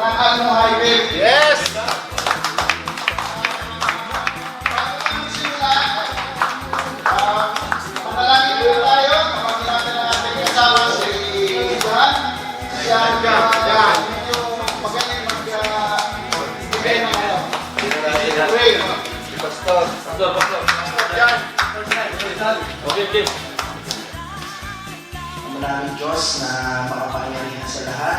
Pagkakaan mo, highway. Yes! Manalangin po tayo. Kapag natin ang ating kasama si John. Yan. Yung magaling mag-bigay ng ano. Pray. Pastor. Yan. Okay. Ang maraming Diyos na makapangyarihan sa lahat,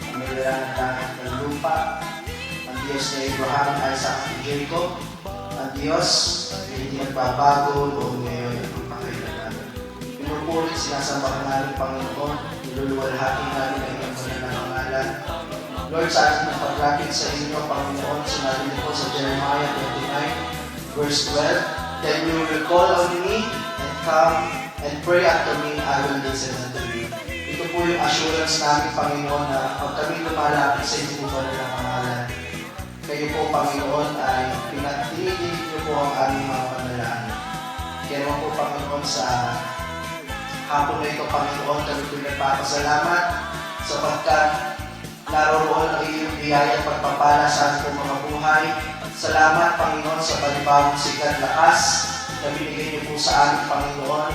ang may lahat ng lupa, ang Diyos na Abraham, Isaac, at Jacob, ang Diyos na hindi nagbabago noon ngayon at magpakailangan. Pinupuri sinasamba ka namin, Panginoon, niluluwalhati namin ang iyong pangalan. Lord, sa ating paglapit sa inyo, Panginoon, sinabi niyo po sa Jeremiah 29, verse 12, "Then you will call on me and come and pray unto me, I will listen unto you." Ito po yung assurance namin, Panginoon, na pag kami lumalapit sa inyo po ng pangalan, kayo po, Panginoon, ay pinatinidinig niyo po ang aming mga panalangin. Kaya naman po, Panginoon, sa hapon na ito, Panginoon, kami po nagpapasalamat sapagkat naroroon ang iyong biyaya at pagpapala sa ating mga buhay. Salamat, Panginoon, sa panibagong sikat lakas na binigay niyo po sa amin, Panginoon.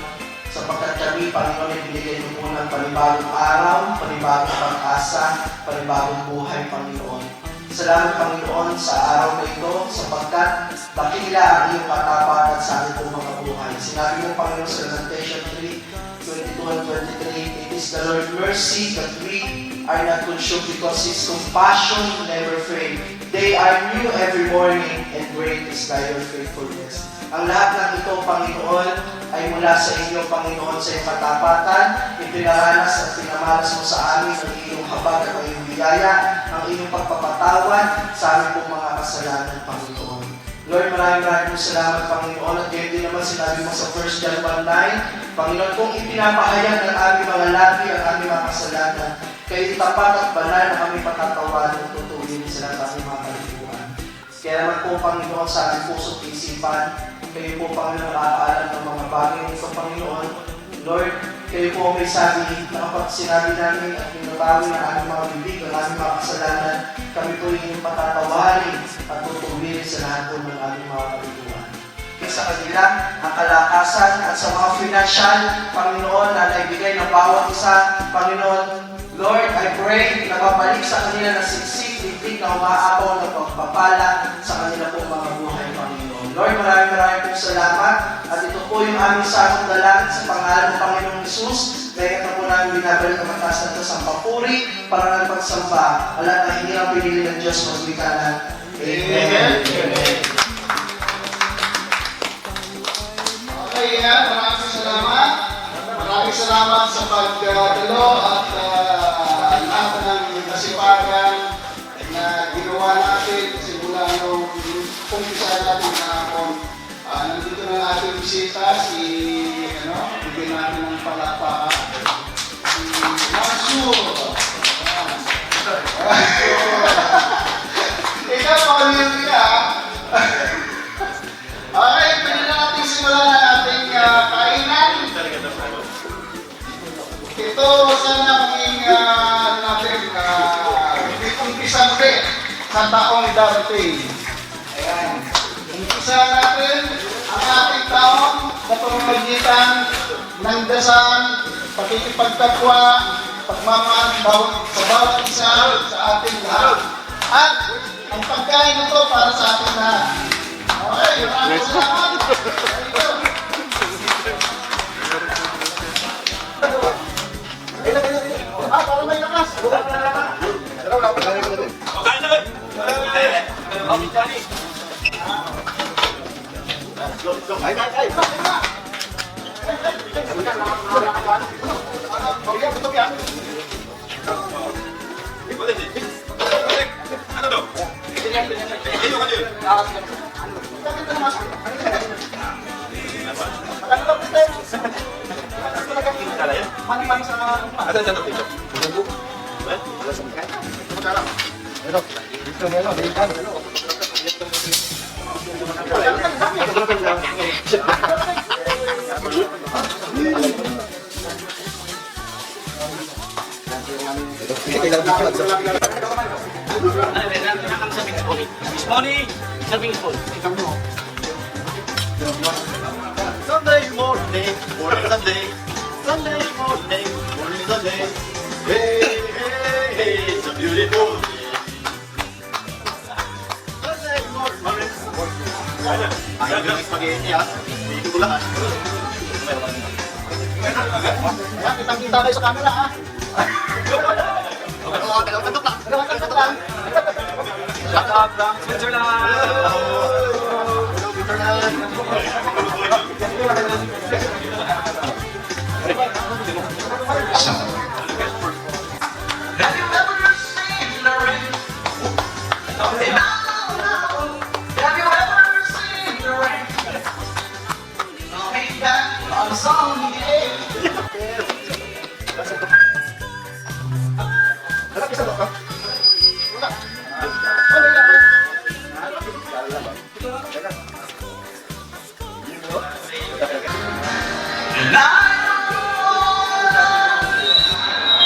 Sapagkat kami, Panginoon, ay binigay niyo po ng panibagong araw, panibagong pag-asa, panibagong buhay, Panginoon. Salamat, Panginoon, sa araw na ito, sapagkat dakila ang iyong katapatan sa ating po mga buhay. Sinabi mo, Panginoon, sa Lamentation 3:22 and 23, "It is the Lord's mercy that we are not consumed, because His compassion never fail. They are new every morning, and great is thy faithfulness." Ang lahat ng ito, Panginoon, ay mula sa inyo, Panginoon, sa iyong katapatan. Ipinaranas at pinamalas mo sa amin ang iyong habag at ang iyong biyaya, ang iyong pagpapatawad sa aming pong mga kasalanan, Panginoon. Lord, maraming po salamat, Panginoon, at gayon din naman sinabi mo sa 1 John 1:9, Panginoon, kung ipinapahayag ng aming mga labi ang aming mga kasalanan, kayo tapat at banal na kami patatawanan at tutuwin sa lahat ng aming mga kalikuan. Kaya naman po, Panginoon, sa aming puso't isipan, kayo po, Panginoon, nakakaalam ng mga bagay nito, Panginoon. Lord, kayo po may sabi na kapag sinabi namin at pinatawi ng aming mga bibig, ang aming mga kasalanan, kami po inyong patatawarin at tutuwin sa lahat po ng aming mga kalikuan. Sa kanila, ang kalakasan at sa mga financial, Panginoon, na naibigay ng bawat isa, Panginoon, Lord, I pray na mabalik sa kanila na siksik, litig na umaapaw ng pagpapala sa kanila pong mga buhay, Panginoon. Lord, maraming pong salamat at ito po yung aming sakong dalangin sa pangalan ng Panginoong Jesus. Dahil ito po namin binabalik ang mataas na ito sa papuri para nagpagsamba. Alam na hindi ang pinili ng Diyos magwikanan. Amen. Amen. Okay, maraming salamat. Maraming salamat sa pagdalo at lahat ng kasipagan na ginawa natin simula nung umpisa natin kahapon. Nandito na ating bisita, bigyan natin ng palakpakan. Si Marcio. Ikaw, pamilya ka. Okay, pwede na natin simulan ang ating kainan. Ito, sana maging natin umpisang rin sa taong darating. Ayan. Umpisa natin ang ating taong sa pamamagitan ng dasal, pakikipagtapwa, pagmamahal sa bawat isa sa ating lahat. At ang pagkain nito para sa ating lahat. Okay, maraming salamat. Para may lakas. Morning! Serving spoon. Sunday morning, morning Sunday. Sunday morning, morning Sunday. Hey, hey, hey, it's a beautiful day. Sunday morning, morning. Ayaw ko ng spaghetti ha. Hindi ko lahat. Ayan, kitang-kita kayo sa camera ha. Dalawang kantok lang. Shout out from Switzerland! Have you ever seen the rain? Have you ever seen the rain? Coming back on a sunny day. And I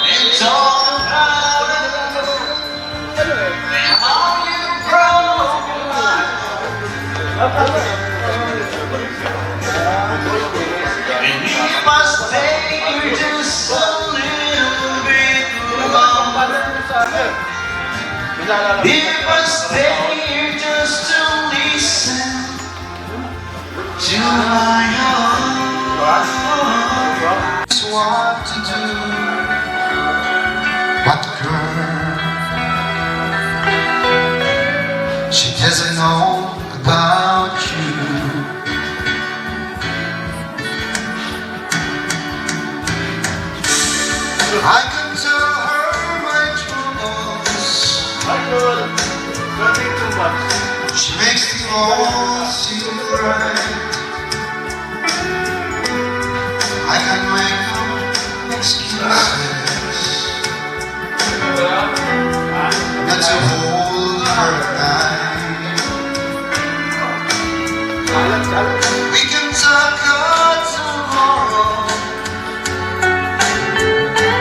it's all about how you grow. And you must take just a little bit longer. You must stay just to listen to my heart. It's what to do. But the girl, she doesn't know about you. I can tell her my troubles. She makes it all seem right. I can make no excuses not to hold her tight. We can talk tomorrow.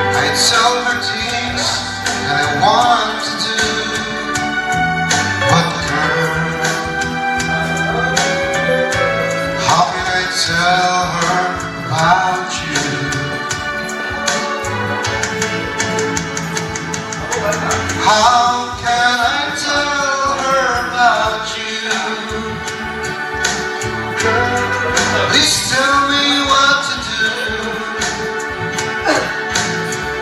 I tell her things that I want to do. But girl, how can I tell her about you? How can I tell her about you? Please tell me what to do.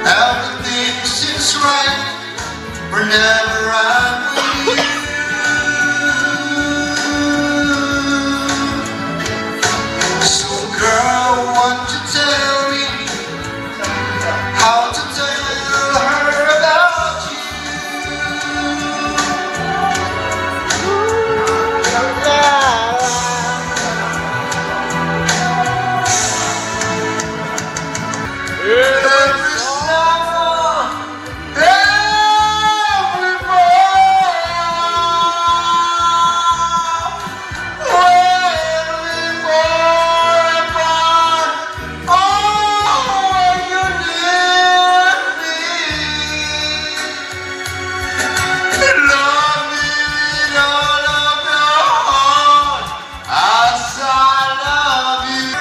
Everything seems right whenever I'm with you. So girl, won't you tell me how to tell her about you? Every summer, every fall, when we fall apart, oh, when you need me, love me with all of your heart, as I love you.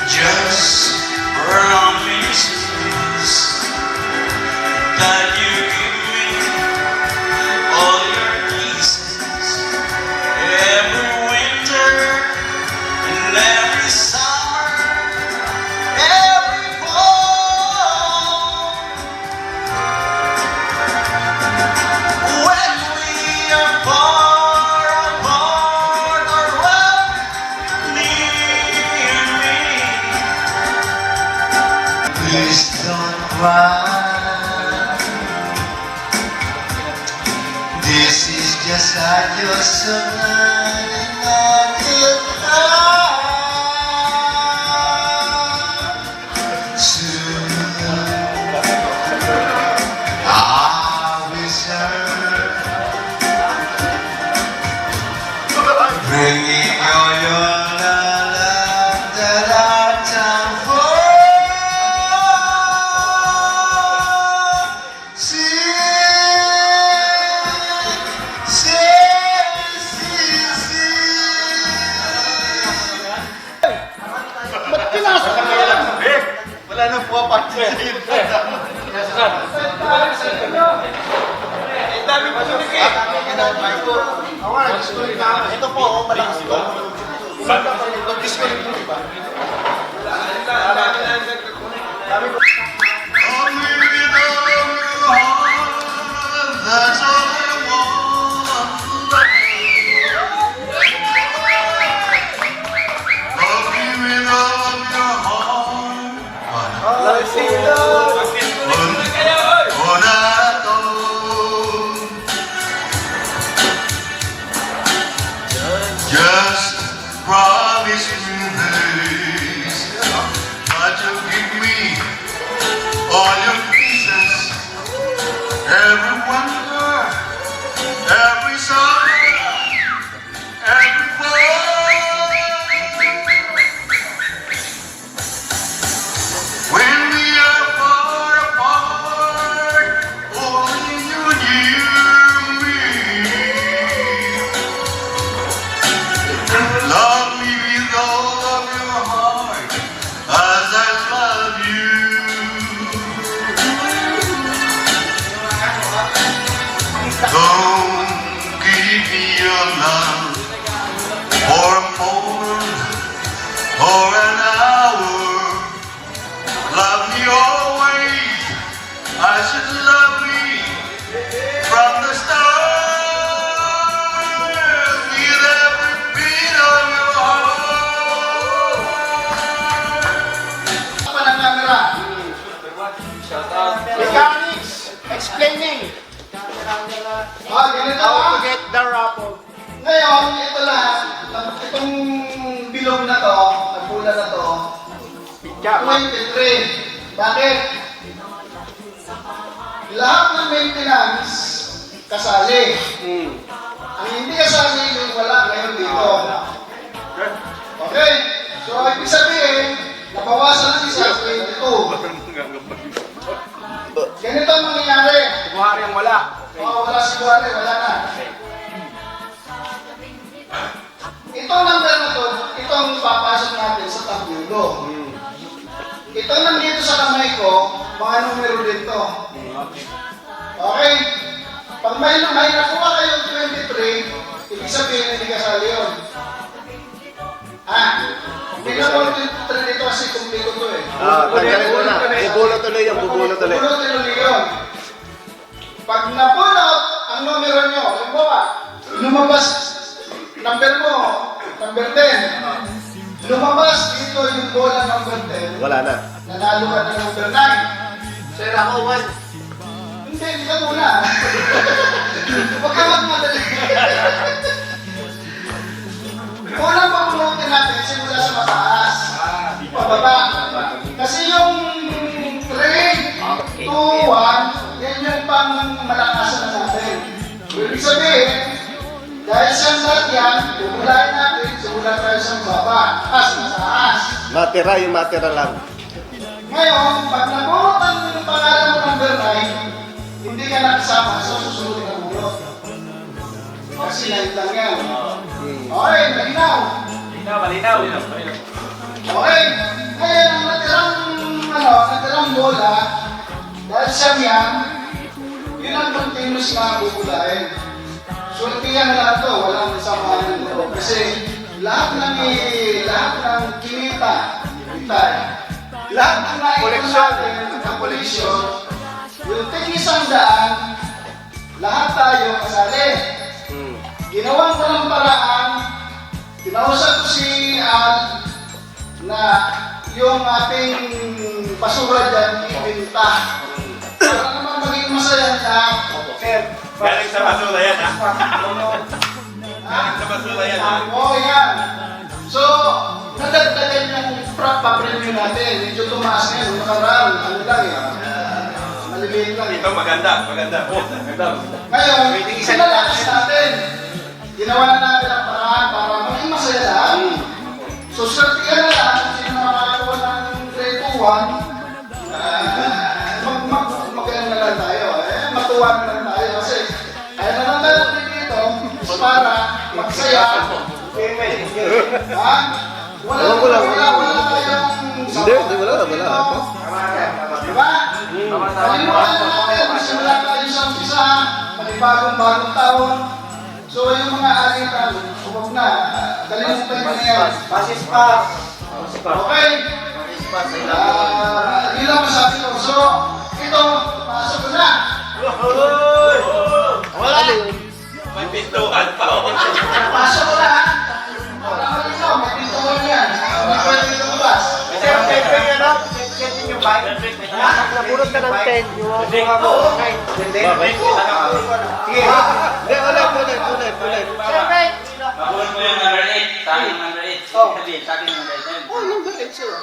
Just promise that you give me all your kisses every winter and every summer, every fall. When we are far apart or near me, please don't cry. This is just adios tonight and not goodnight. Soon Bringing your Ba't pinasok ka yan? Wala nang puwapansin. Dami pa siya eh. Ito po, malaki ba? Pag-disconnect mo ba? That's all I want. Love me with all of your heart. Just promise me this, that you'll give me all your pieces, every wonder, every song, every word. When we are far apart, only you near me. Love me with all of your heart, as I love you. Don't give me your love for a moment or an hour. Love me always, I should love me from the start. With every beat of your heart. Pa ng camera. Mechanics, explaining. Ganito How to get the raffle. Ngayon, ito lahat, itong bilog na to, nagpula na to, 23. Bakit? Lahat ng maintenance, kasali. Ang hindi kasali yung wala ngayon dito. Okay? So, ibig sabihin, nabawasan ng isa, 22. Ganito ang mangyayari. Buhari ang wala. Wala si Buhari, wala na. Itong number na to, itong papasok natin sa tabulo. Itong nandito sa kamay ko, mga numero dito. Okay? Pag may nakuha kayong 23, ibig sabihin hindi kasali yun. Hindi na po 23 dito kasi kumpleto to eh. Tanggalin mo na. Bubulo tuloy yan, bubulo tuloy. Bubulo tuloy yun. Pag napulot ang numero nyo, halimbawa, lumabas, number mo, number 10. Lumabas dito yung bola number 10. Wala na. Nanalo ka ng number 9. Sir, ako, one. Hindi ka muna. Huwag ka magmadali. Unang papunutin natin simula sa mataas. Pababa. Kasi yung 3, 2, 1, yan yung pang malakasan na natin. Ibig sabihin, dahil siyang lahat yan, pupulain natin, simula tayo sa baba. Taas na taas. Matira, yung matira lang. Ngayon, pag nabulot ang pangalan mo number 9, hindi ka nakasama sa susunod na bulot. Kasi 9 lang yan. Okay, malinaw. Malinaw. Okay, ngayon ang natirang bola, dahil siyang yan, yun ang continuous na bubulain. Sultihan na lang ito, walang samahan nito. Kasi lahat ng kinita, lahat ng naikon natin, ang koleksyon, yung tig-100, lahat tayo kasali. Ginawan ko ng paraan, kinausap ko si Al na yung ating basura dyan, ibinta. Para naman maging masaya na, Galing sa basura yan, ha? sa basura yan, ha? Oo, yan. So, nadagdagan yung pa-preview natin. Medyo tumaas ngayon. Nakaraan, ano lang eh. Maliliit lang eh. Ito, maganda. Ngayon, sinalakas natin. Ginawa na natin ang paraan para Ha? Wala kayong... Hindi, wala. Diba? Kalimutan natin, simula tayo sa umpisa, panibagong taon. So yung mga alitan, huwag na, kalimutan mo na yan. Okay? Hindi lang masabi ko. So, ito, pasok ko na. Wala! May pintuan pa ako. Pasok ko na, ha? Wala ka dito, may pintuan yan. Hindi pwede dito lumabas. Naburot ka ng 10. Yung mga mo. Hindi. Sige. Hindi, ulit. Mabuhay mo yung number 8. Sa akin yung number 8. Sabihin, sa akin yung number 10. Oh, number 8 sa'yo.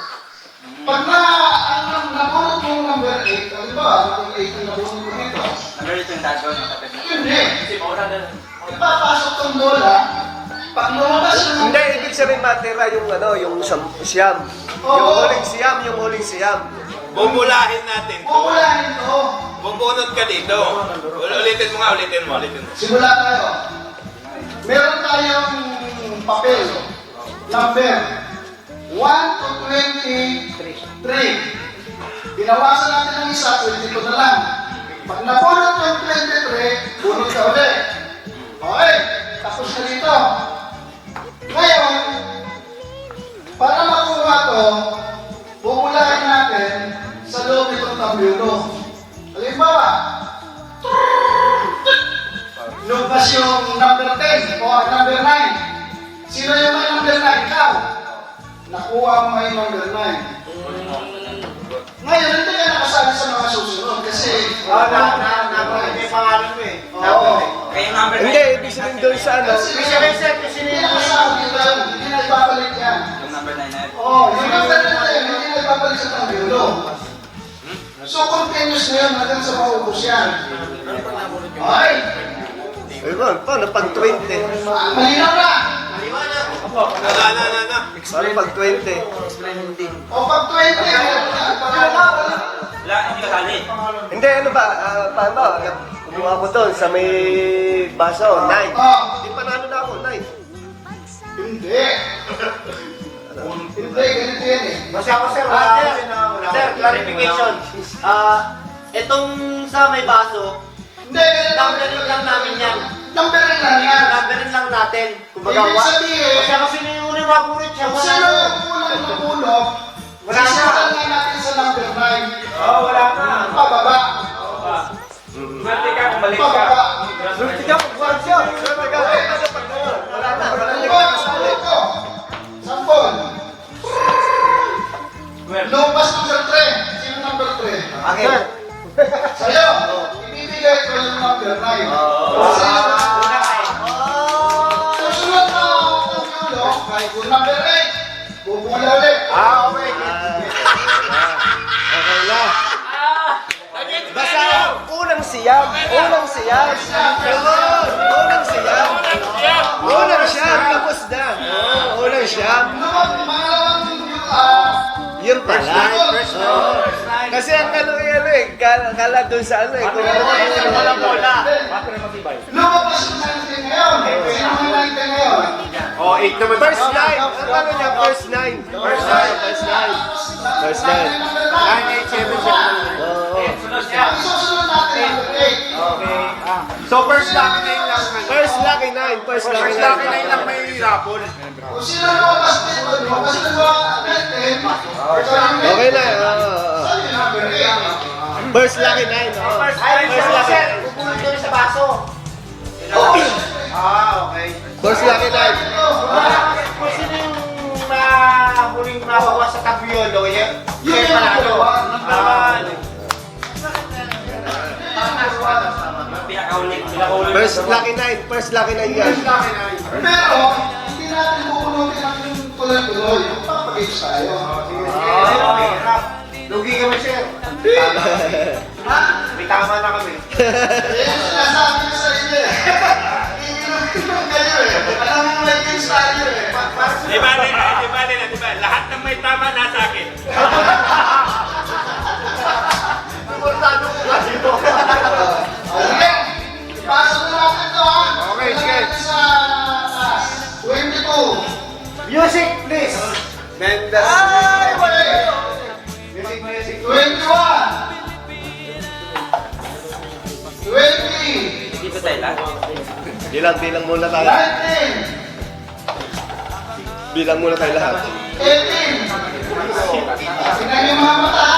Pag nabunot mo number 8, ano ba? Number 8 yung nabunot mo dito. Number 8 yung tago ng kapit mo. Hindi. Kasi mauna na. Ipapasok tong bola, pag lumabas yung Hindi, ibig sabihin matira yung yung siyam. Yung huling siyam. Bubulahin natin to. pupulahin to. Bumbunot ka dito. Ulitin mo. Simula tayo. Meron tayong papel. Number 1 to 23. Binawasan natin ng isa, 22 na lang. Pag napunot yung 23, bunot ka ulit. Okay, tapos na dito. Ngayon, para makuha to, pupulahin natin sa loob itong tabyulo. Halimbawa, lumabas yung number 10 o number 9. Sino yung may number 9? Ikaw. Nakuha mo may number 9. Ngayon, hindi ka nakasali sa mga susunod kasi May pangalan mo eh. oo. Kaya yung number 9. Hindi, ibig sabihin doon sa Kasi hindi nakasali yan. Hindi na ibabalik yan. Yung number 9 na yun. Oo, yung number 9 na yan, hindi na ibabalik sa tabyulo. So, continuous na yun hanggang sa maubos yan. Okay. paano pag 20? Malinaw na! Paano pag 20? O pag 20, Wala, hindi ka sali. Hindi, ano ba? Paano? Kumuha ko doon sa may baso, 9. Hindi panalo na ako, 9. Hindi. Hindi, ganito yan eh. Sir, clarification. Itong sa may baso, Hindi, ganito. numberin lang namin yan. Numberin lang yan. Numberin lang natin. Ibig sabihin, Kasi yung unang mabulit siya. kung sino yung unang nabulok, Wala na. sisimulan nga natin sa number 9. Oo, wala na. Pababa. Swerte ka kung balik ka. Pababa. Wala na. Halimbawa, sampol ko. Sampol. Lumabas number 3. Sino number 3? Akin. Sa'yo. Ibibigay ko yung number 9. Kasi susunod na tabyulo, kung number 8, bubula ulit. Okay na. Basta unang siyam. Unang siyam. Tapos na. Unang siyam. Yun pala. Kasi ang kala doon sa kung Lumabas yung 19 ngayon. Sino ang 19 ngayon? first line. Ang ano niya, first line. First line. 987. Oo. Ang susunod natin, number 8. So first lucky na yun lang. First lucky nine. First lucky nine. lang may rapol. Kung sino lumabas dito, lumabas dito, 19. Okay na. Saan yung number 8? First lucky nine. First First lucky. Bubulot doon sa baso. Okay. First lucky nine. Kung sino yung huling nabawas sa tabyolo, Yun siya yung panalo. Pinakaulit. First lucky nine. First lucky nine yan. Pero, hindi natin bubunutin ang tuloy-tuloy. Papag-age tayo. Lugi kami, sir. Ha? May tama na kami. Yan sinasabi ko sa inyo eh. Iinom kayo eh. Alam mo may age tayo eh. Di ba? Lahat ng may tama nasa akin. Importando ko kasi ito. Sige, ipasok na natin ito ha. Okay, sige. Natin sa taas. 22. Music, please! Mendes. Music, music. 21. 20. Hindi ba tayo lahat? Bilang muna tayo. 19. Bilang muna tayo lahat. 18. Tingnan niyo mga mata.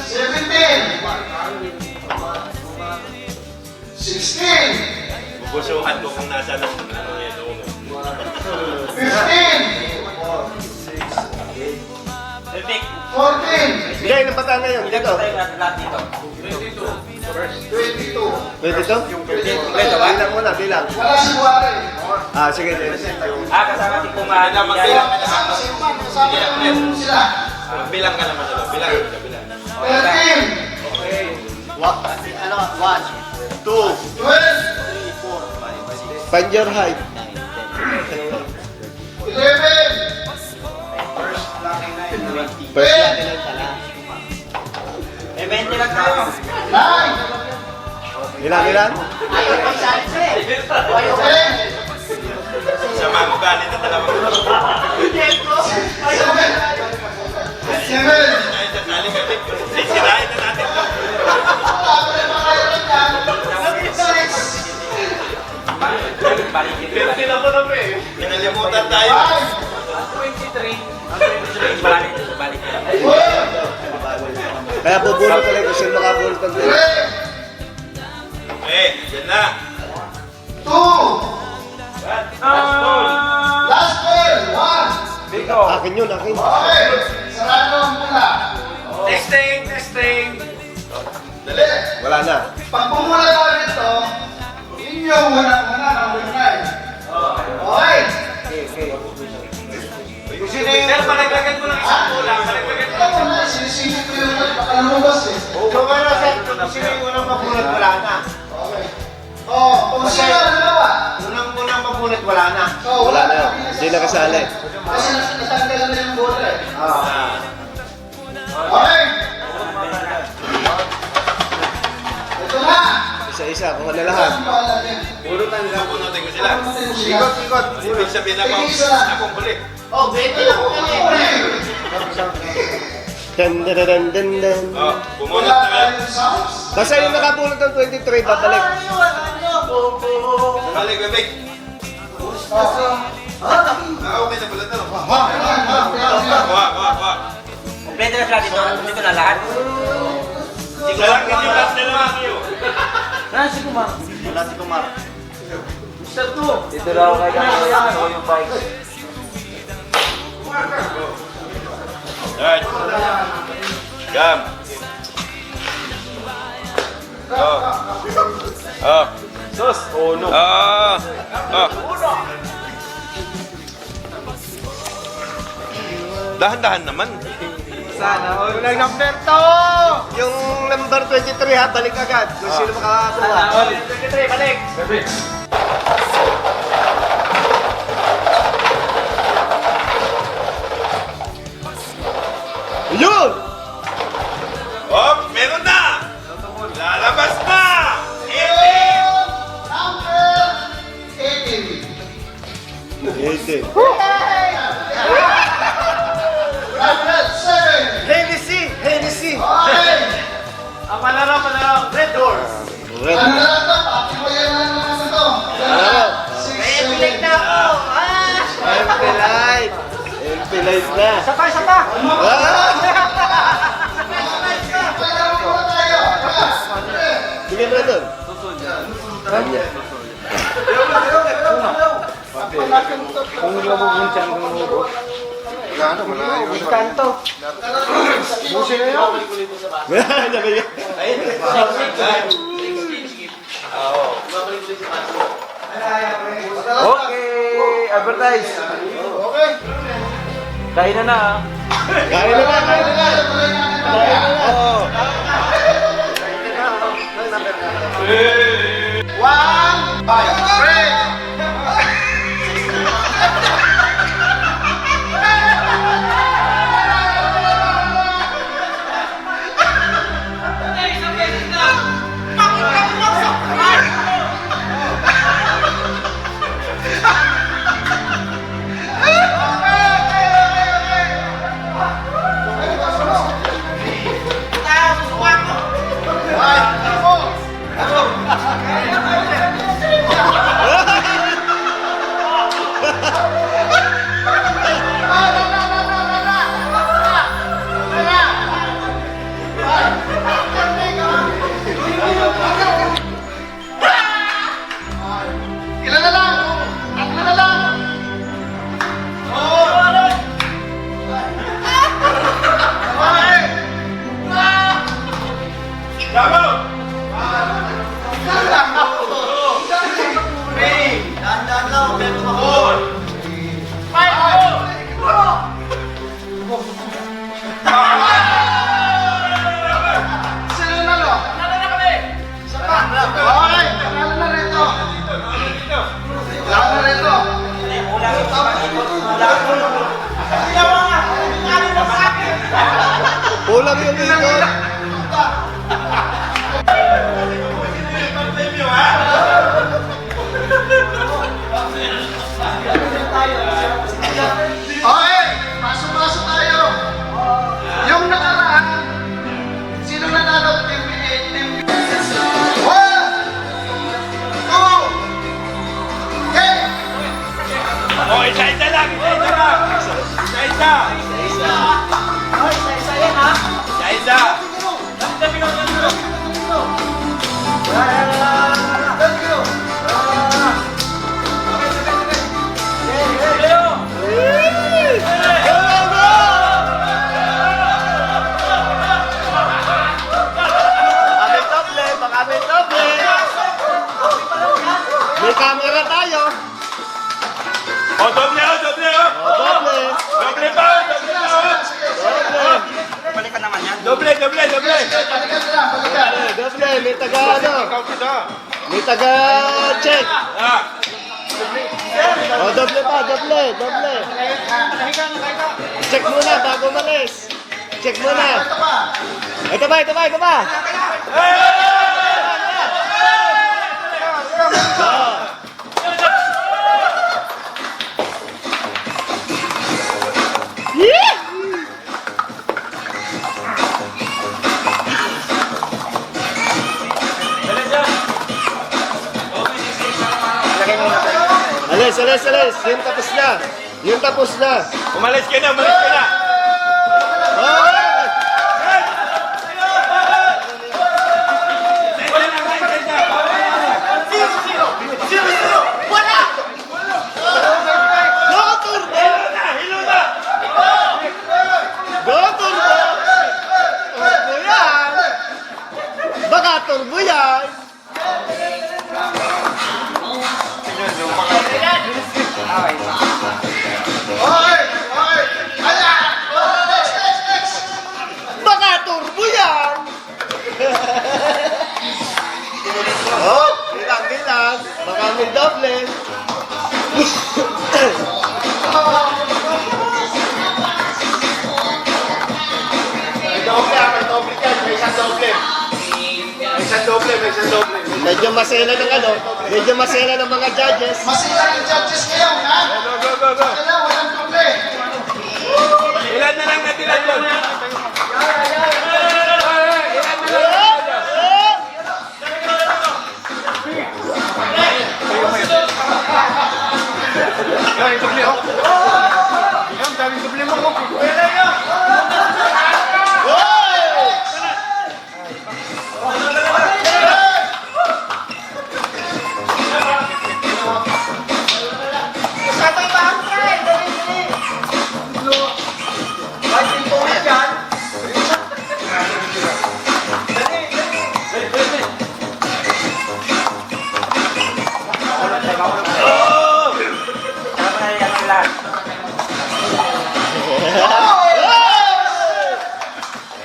17. 16. Bubusuhan ko kung nasa ng ano yan. 15. Perfect. 14. Hindi, ilang bata na yun? Dito. Tayo lahat dito. 22. Pwede to? Kompleto ba? Bilang muna, bilang. Wala si Buhari. Sige. Kasama si Kumahan. Kasama si Umar. Kasama naman sila. Bilang ka naman sila. Bilang. 13. Ano? 1, 2, 12. Find your height. 11. First natin lang pala. 20 lang tayo. 9. Bilang? Ayaw pa sa alis eh. 10. Sama mo galit na talaga. 7. Tayo sa sali kami. Sisirahin na natin to. Kinalimutan tayo. 23. Balik. Kaya bubulot ka lang kung sino makabulot ng dito. Yan na. 2. Last bell. 1. Akin yun. Okay. Sarado ang mula. Testing. Dali. Wala na. Pag pumula ka nito, inyong muna number 9. Okay. Pero palaglagan mo lang isang kulang. Palaglagan mo. Ito na, sinisingit ko yung baka lumabas eh. Sino yung unang mabunot, wala na. Okay. Oh, kung sino ang dalawa. Unang mabunot, wala na. So, Wala na yun. Hindi na kasali. Kasi natanggal na yung bola eh. Okay. Ito na. Isa-isa, kung ano lahat. Ang bahala din. Pupunutin ko sila. Ikot. Ibig sabihin ako, akong huli. Oh, 20 lang po kami. Dan. Pumunot Wala na kayo. tayong sounds. Basta yung nakabulot ng 23, babalik. Balik, balik. Okay na pala ito. Wah. Kompleto na sila dito. Dito na lahat. Isa lang kasi last na lang kayo. Wala si Kumar. Dito raw kayo yung bike. Alright. Gam. Sus. Oh no. Dahan-dahan naman. Sana. Walang number to! Yung number 23 ha, balik agad. Kung sino makakakuha. 23, balik. Yun! Oh, meron na! Lalabas na! Number 18. 18. Hennessy! Okay. Ang palaro. Red Doors. Red. Ano na lang to? Pakibayan na naman ito. Pilig na ako. MP Light. MP Light na. Sapa. Palaro muna tayo. Sige mo na doon. Kanto. Busi na yun. Sabi niya. Okay, advertise. Okay. Kain na. Kain na na. Oo. 1, 5, 3. Kulang yung ikot. Okay, pasok-pasok tayo. Yung nakaraan, sino nanalo? Team A, Team B. 1, 2, okay. Oh, isa-isa lang. Isa-isa. Isa-isa. May camera tayo. Oh, doble. Doble. Doble pa. Balikan naman yan. Doble. Balikan na lang, balikan. Doble. May taga ano. May taga check. Oh, doble pa. Doble. Check muna bago malis. Check muna. Ito pa. Ito ba? Alis. Yung tapos na. Umalis ka na. Oh! Go, Turbo! Turbo yan! Baka turbo yan! Okay. Ayan. Next. Baka turbo yan! Oh, bilang. Baka may doble. Medyo masela ng mga judges. Masira yung judges ngayon, ha? Kaya walang doble. Ilan na lang natira doon?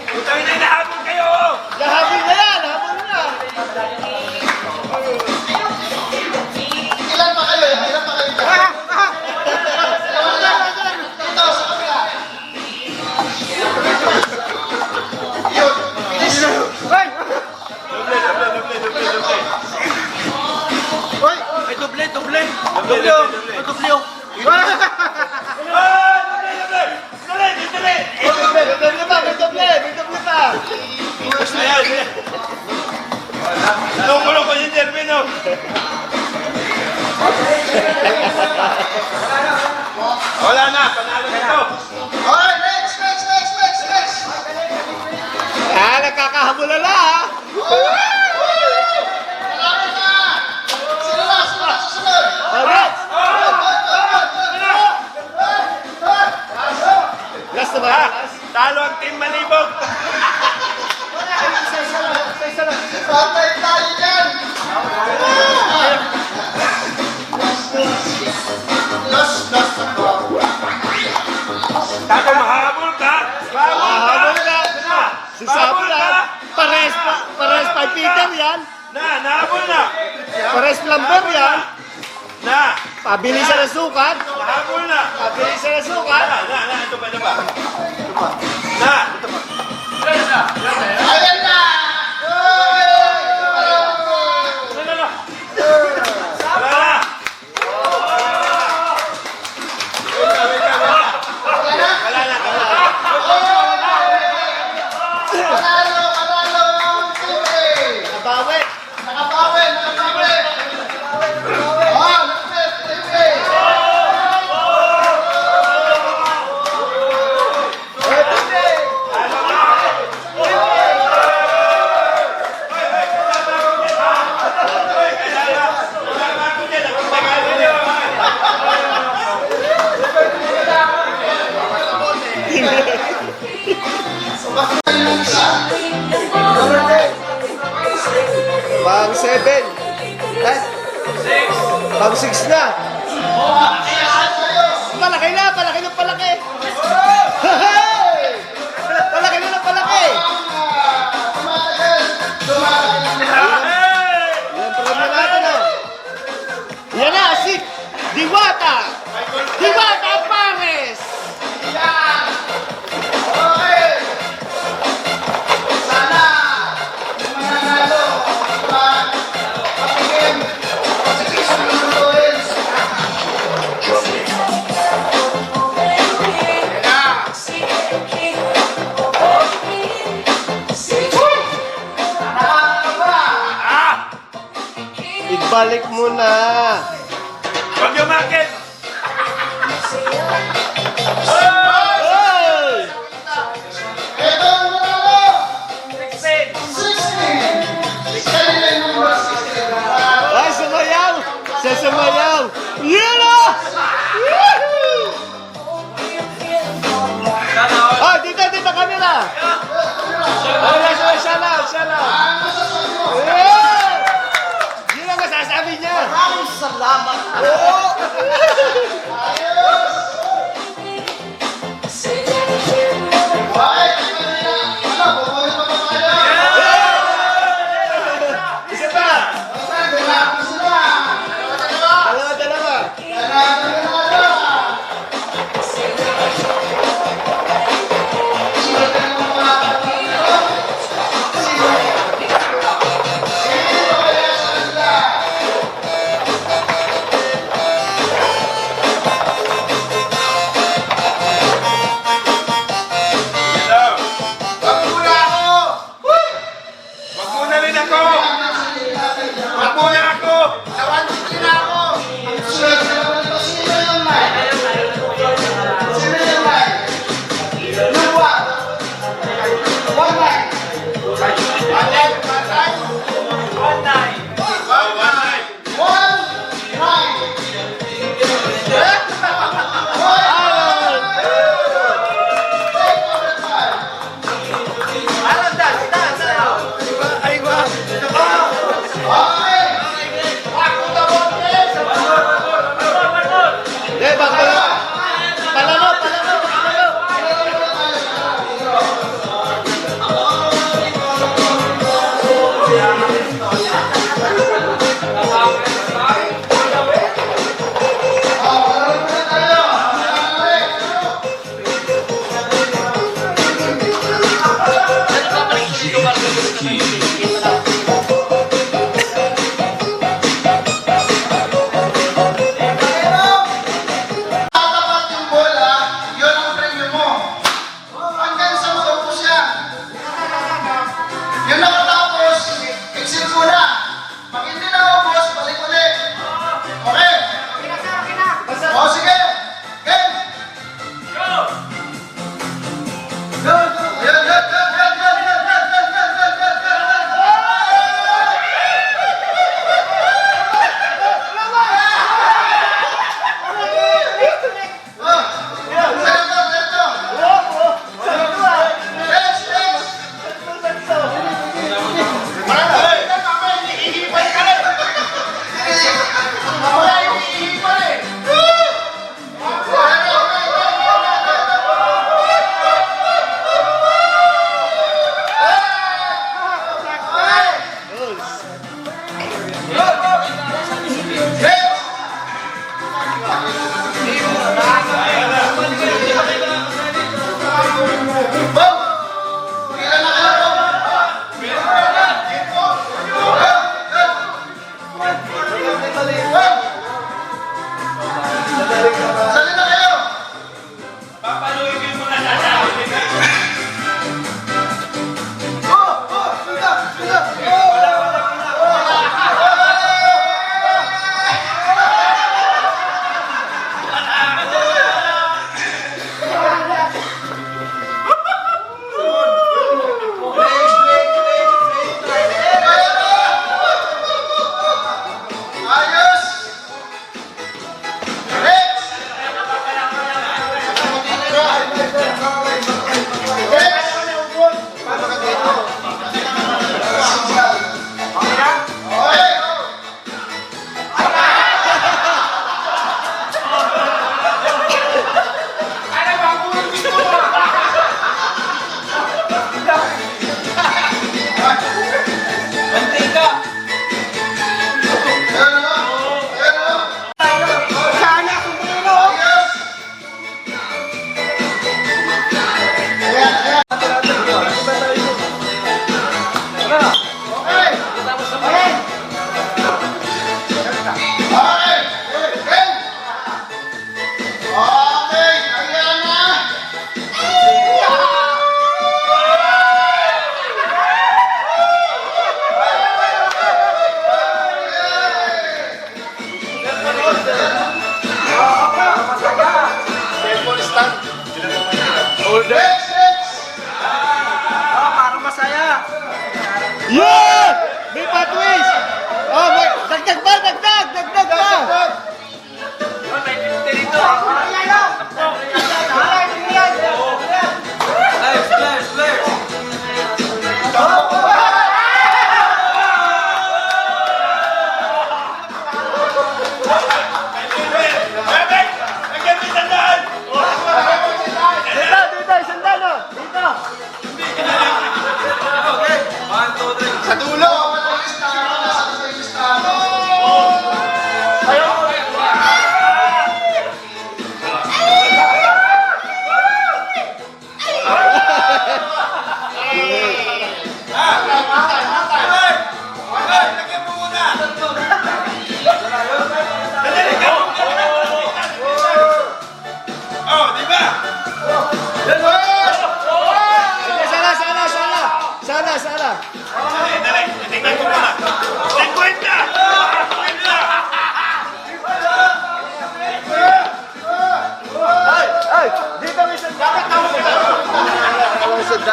Putang ina, nahabol kayo! Habol na yan! Ilan pa kayo dyan? Ito, sa kabila. Yun, bilis. May doble pa! Tungkulong ko yung Jervin, oh. Wala na, panalo nito. Okay, next. Nagkakahabol na ha! Malapit na. Sino na susunod? Alright! Last na ba? Talo ang team Malibog. Patay tayo dyan. Last. Tato, mahabol ka. Mahabol ka! Si Sabu na! Pares pa Peter yan! Nahabol na. Pares plumber yan! Na. Pabilisan ng sukat. Nahabol na. Pabilisan ng sukat. Ito pa, ito pa. Na. Ayan na! Panalo ang Team A! Nabawi. Nakabawi! Oh, lapit, Team A! Pang 7. Eh? Pang 6 na. Palaki na, palaki ng palaki. Hey! Palaki na ng palaki. Yan program natin, oh. Yan na, si Diwata. Diwata Pares. Okay! Sana yung mananalo patigim sa Quezon Influence. Ibalik mo na. Huwag yung market. Hey! Ito ang mananalo! 16! Kanila yung number 16. Ay, sumayaw! Sa sumayaw! Yan o! Oh, dito, dito, kamera! Oh, siya lang! Ang masasabi mo? Yeah! Yun ang masasabi niya! Maraming salamat! Ayos!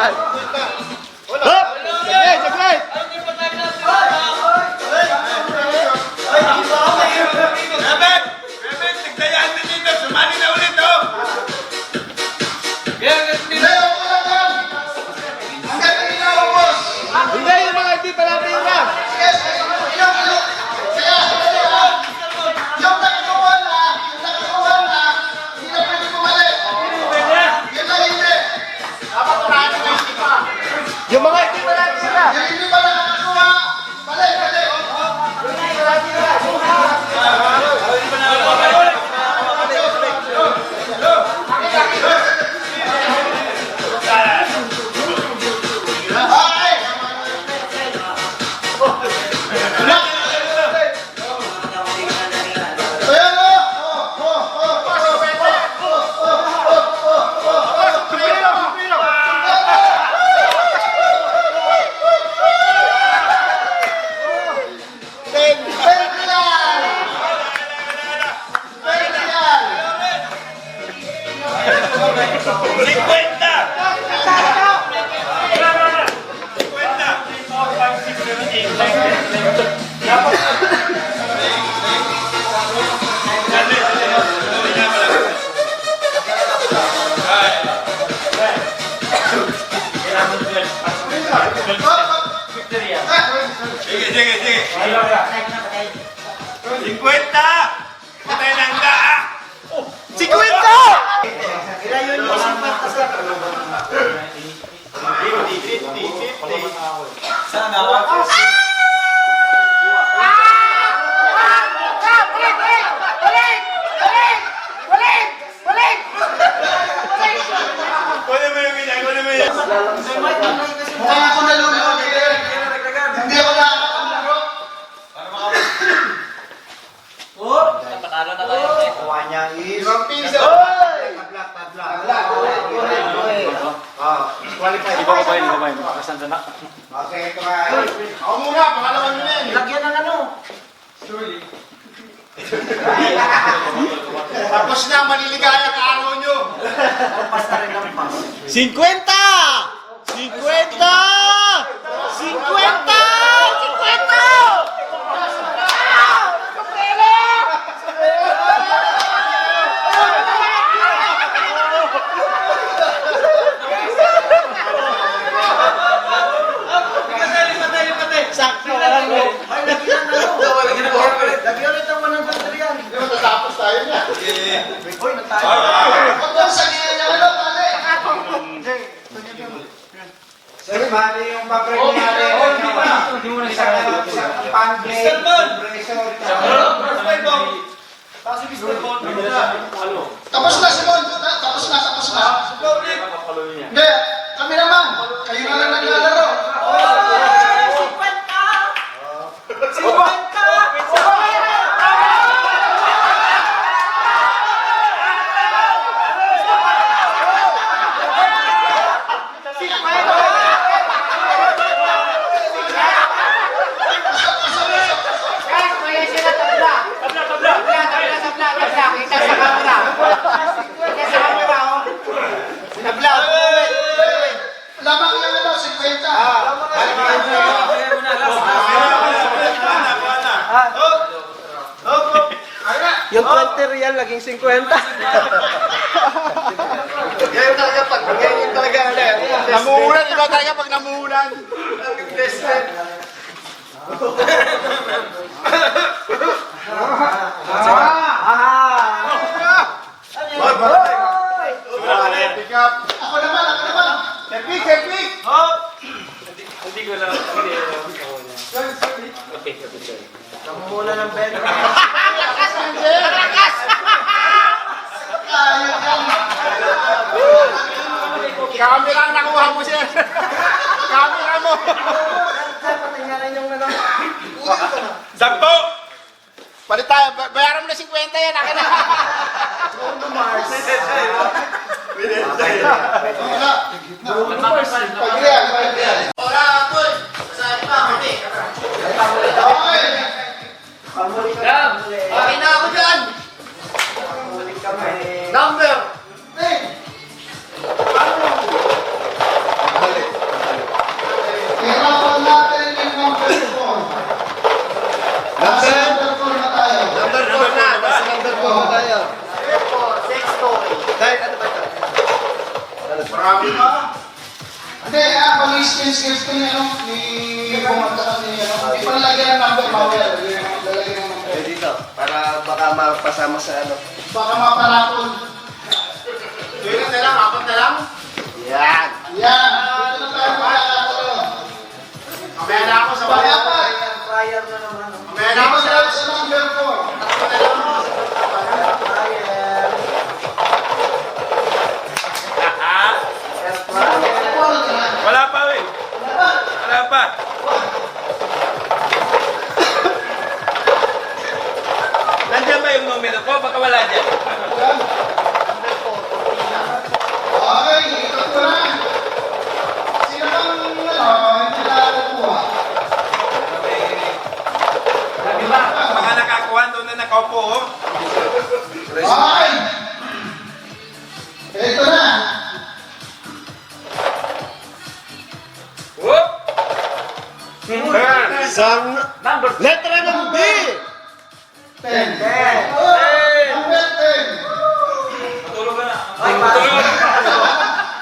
yan. Hop! Saglit, saglit! Hindi, ako lang yan. Hanggang na inawapos. Hindi, yung mga hindi pa natin na. Yes, yung nakakuha na, hindi na pwede bumalik. Yun lang hindi. Dapat unahin mo yung iba. Yung mga hindi pa natin sila. Yung hindi pa nakakuha, balik, balik. Ay! Ayan o! Sige, sige, sige. 50! Patay lang ka! 50! Kunin mo yung minay, kunin mo yun. Mukhang ako nalulunod eh. Hindi ako nakakapaglaro. Kuha niya is... Limang piso. Qualify. Okay, ito nga. Ako muna, pangalaman mo na yan. Lagyan ng ano? Tapos na, maliligaya ka araw nyo. Pas na rin ang pas. 50! 50! 50! Sakto ka lang mo. Ay, lagyan ng ano? Lagyan ulit ng 100 yan. Hindi mo tatapos tayo na. Uy, natayo. Huwag mo sa niya ano, pare. Sir, bali yung papreg natin. Hindi mo na isang pan-blade, compressor. Tapos na, Simon. Tapos na. Hindi, kami naman. Kayo na lang naglalaro. Lamang lang ano, 50. Yung 20 real, naging 50. Ganyan talaga pag ganyan talaga. Namuhunan, iba talaga pag namuhunan. Ako naman. Epic! Kamumula ng bed. Ayun yan. Camera ang nakuha mo siya. Camera mo. Patingnan yung ano. Sampo! Palit tayo. Bayaran mo na 50 yan. Akin na. Mars. Wala. Pag-real. Okay. Pamuli ka. Okay na ako dyan. Pamuli kami. Number. Hey. Balik. Marami pa. Hindi, pag-skills ko niya, ni Bumagka ni hindi pa nalagyan ng number, bawal. Lalagyan ng number. Dito, para baka mapasama sa ano. Baka maparapon. Tingnan na lang, apat na lang. Yan! Yan, dito na tayo makakatalo. Mamaya na ako sa Baka bayan. pa. Prior na naman. Mamaya na ako Dito sa sa number 4. apat na lang. Wala pa, eh. Wala pa. Nandiyan ba yung numero ko? Baka wala dyan. Okay, ikot ko na. Sino bang, hindi nakakuha? Diba? Mga nakakuha doon na nakaupo, oh. Okay. Ito na. Whoop! Isang letra ng B! 10. Number 10. Matulog ka na.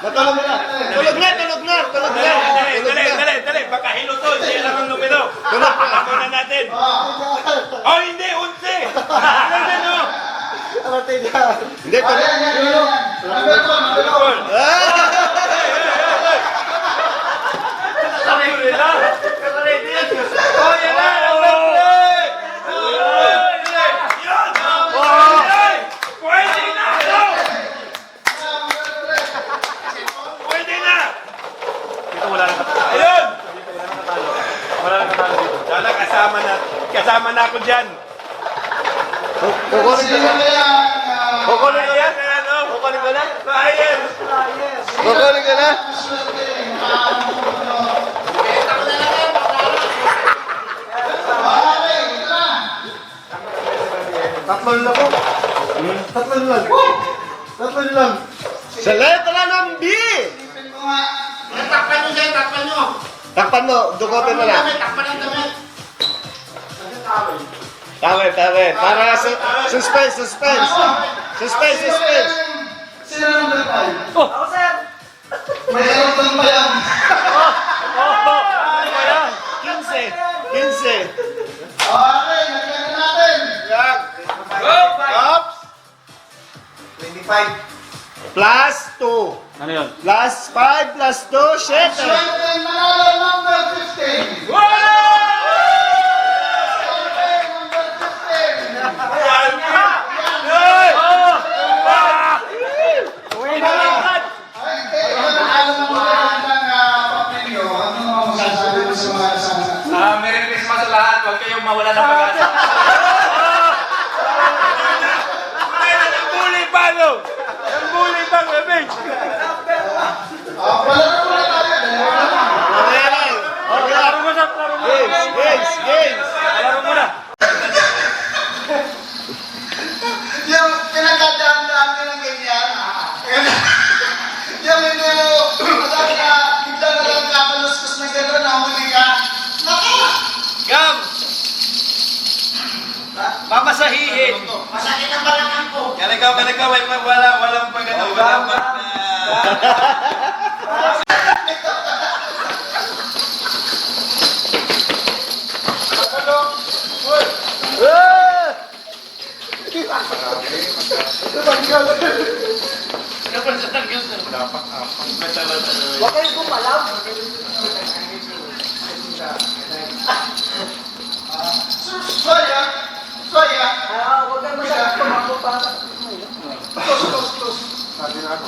Matulog na! Tulog na! Tulog na! Tulog na! Dali, Tulog dali, na! dali, dali. Baka hilutol. Hindi lang ang numero. Alam muna natin. Oh, hindi. 11. Ano yan, oh? Hindi, tulog! Ayan, yan, yan. Number 2, number 2. Sorry lang. Oh, yan na. Number 3. Yan. Pwede na. Pwede na. Dito wala nang katalo. Ayun. Wala nang katalo dito. Sana kasama na ako dyan. Kukunin ko Sino na! kaya Kukunin ko na! Ano? Kukunin ko na! Ryan. Kukunin ko na! Okay, ito na. Tatlo lang po. Tatlo lang. Tatlo lang. Sa letra ng B! Isipin ko nga. Takpan nyo dyan, takpan nyo. Takpan mo, dukotin mo na. Takpan ang damit. Tawid, tawid. Para suspense, suspense. Suspense, suspense. Sino number 5? Ako, sir. May aeroplane ba yan? 15. 15. Okay, nagyan natin. Yan. Oops. 25. Plus 2. Ano yun? Plus 5 plus 2, 7. Swerte manalo number 15. Wow! Swerte number 15. Yan! Ay, ito na alam mo ng papelyo. Ano mo masasabi mo sa mga kasama? Merry Christmas sa lahat. Huwag kayong mawala ng pag-asa. Ang bully pa, no? Ang bully pa, bebek. Wala na muna tayo. Laro mo sa laro mo. Games. Laro mo na. Yung pinagdadaan ko ng ganyan. Yung hindi mo, sabi ka, bigla na lang kakaluskus na gano'n, nahuli ka. Naka! Gam! Mamasahihin. Masakit ang balakang ko. Kalagaw, walang pag-ano, walang pag... Huwag kayo gumalaw. Soya! Soya! Huwag kayo masyadong tumakbo pa. Tos. Sabi na ako.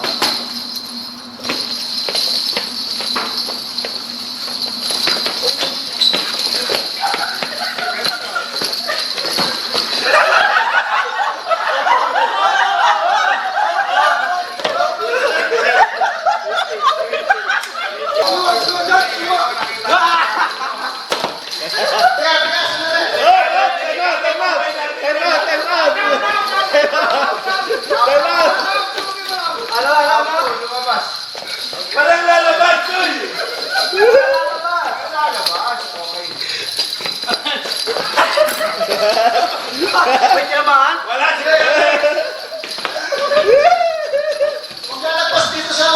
Walang lalabas, Uy! May tiyamahan? Wala siya! Huwag lalagpas dito sa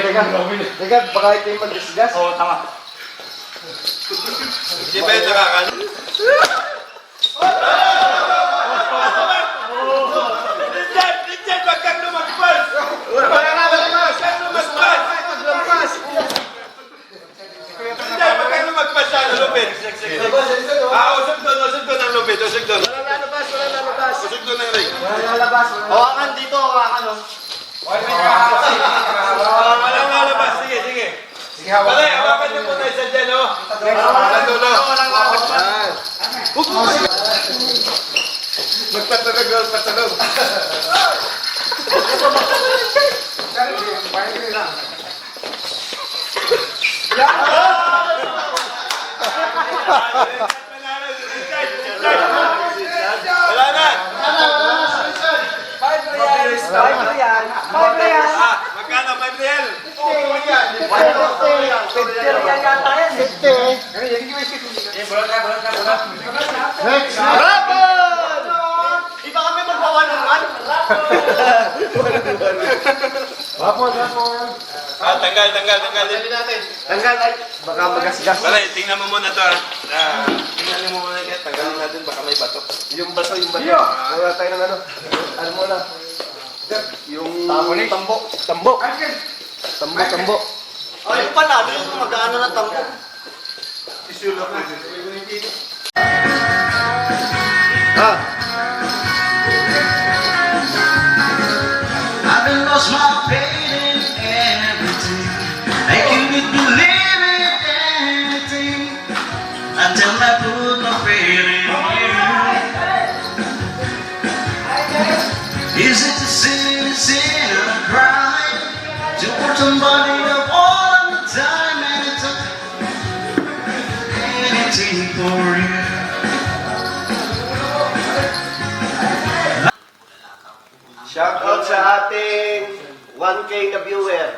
Teka, baka ito yung mag-disgas. Oo, tama. Hindi ba yung nakakan? Richard, wag kang lumagpas! Wag kang lumagpas! Richard, wag kang lumagpas sa lupit. Usog doon ang lupit, usog doon. Walang lalabas, walang lalabas. Usog doon ang ring. Walang lalabas, hawakan dito, hawakan o. Walang lalabas, sige, sige. Balay, hawakan niyo muna isa dyan, oh. Walang dulo. Magpatulog. Wala na. Magkano, 5 real? Di ba kami magpawanan? Tanggal. Tanggal ay, baka magasgas. Balay, tingnan mo muna to. Tingnan mo muna yan. Tanggalin natin, baka may bato. Yung bato. Wala tayo ng ano. Ano muna? Yung tambo. Tambo. Ay, pala, yung mag-ano na tambo. I've been lost my faith in everything. I couldn't believe in anything until I put my faith in you. Is it a sin, a crime to put somebody up all the time and it's anything for you? Shoutout sa ating 1K na viewer.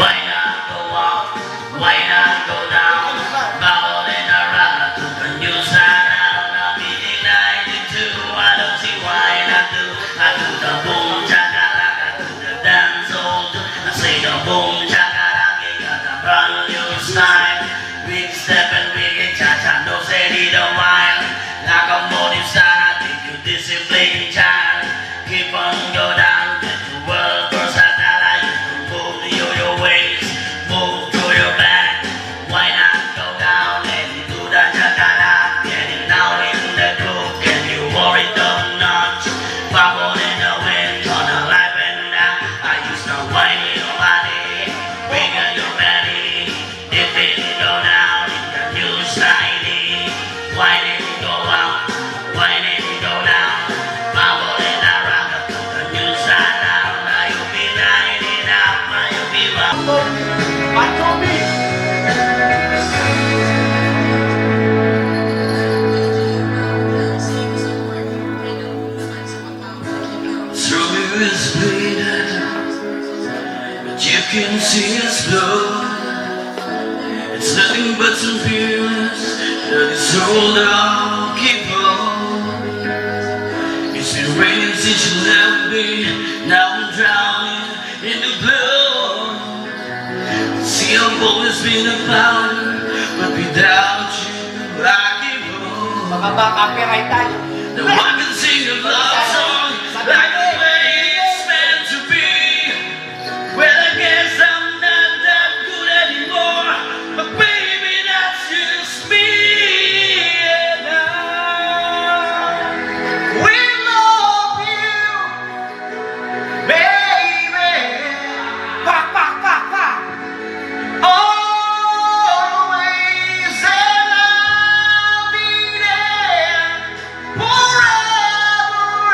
Why not go up? Why not go down? Bubbling around to the new side out. I'm eating 92. I don't see why not do. I do the boom chakalaka, do the dance all do. I say the boom chakalaka, got a brand new style. Big step and big cha-cha, no say it a while. Like a morning star, I think you discipline child. Keep on go down, get to world first. Move your waist, move to your back. Why not go down and do the jackalaka? Getting down in the groove, can you worry don't notch? Bubble in the wind, gonna life and down. I used to whine your body, wiggle your belly, dip it go down in the new style. Whine it go up, whine it go down. Bubble in the rock to the new side out. Now you be lighting up, now you be up. Through his bleeding, but you can see his blood. It's nothing but some fears that his soul I'll keep on. It's been raining since you left me. Now I'm drowning in the blood. See, I've always been about you, but without you, I give up. Copyright tayo. Now I can sing a love song like the way it's meant to be. Well, I guess I'm not that good anymore, but baby, that's just me. And I will love you, baby. Always, and I'll be there forever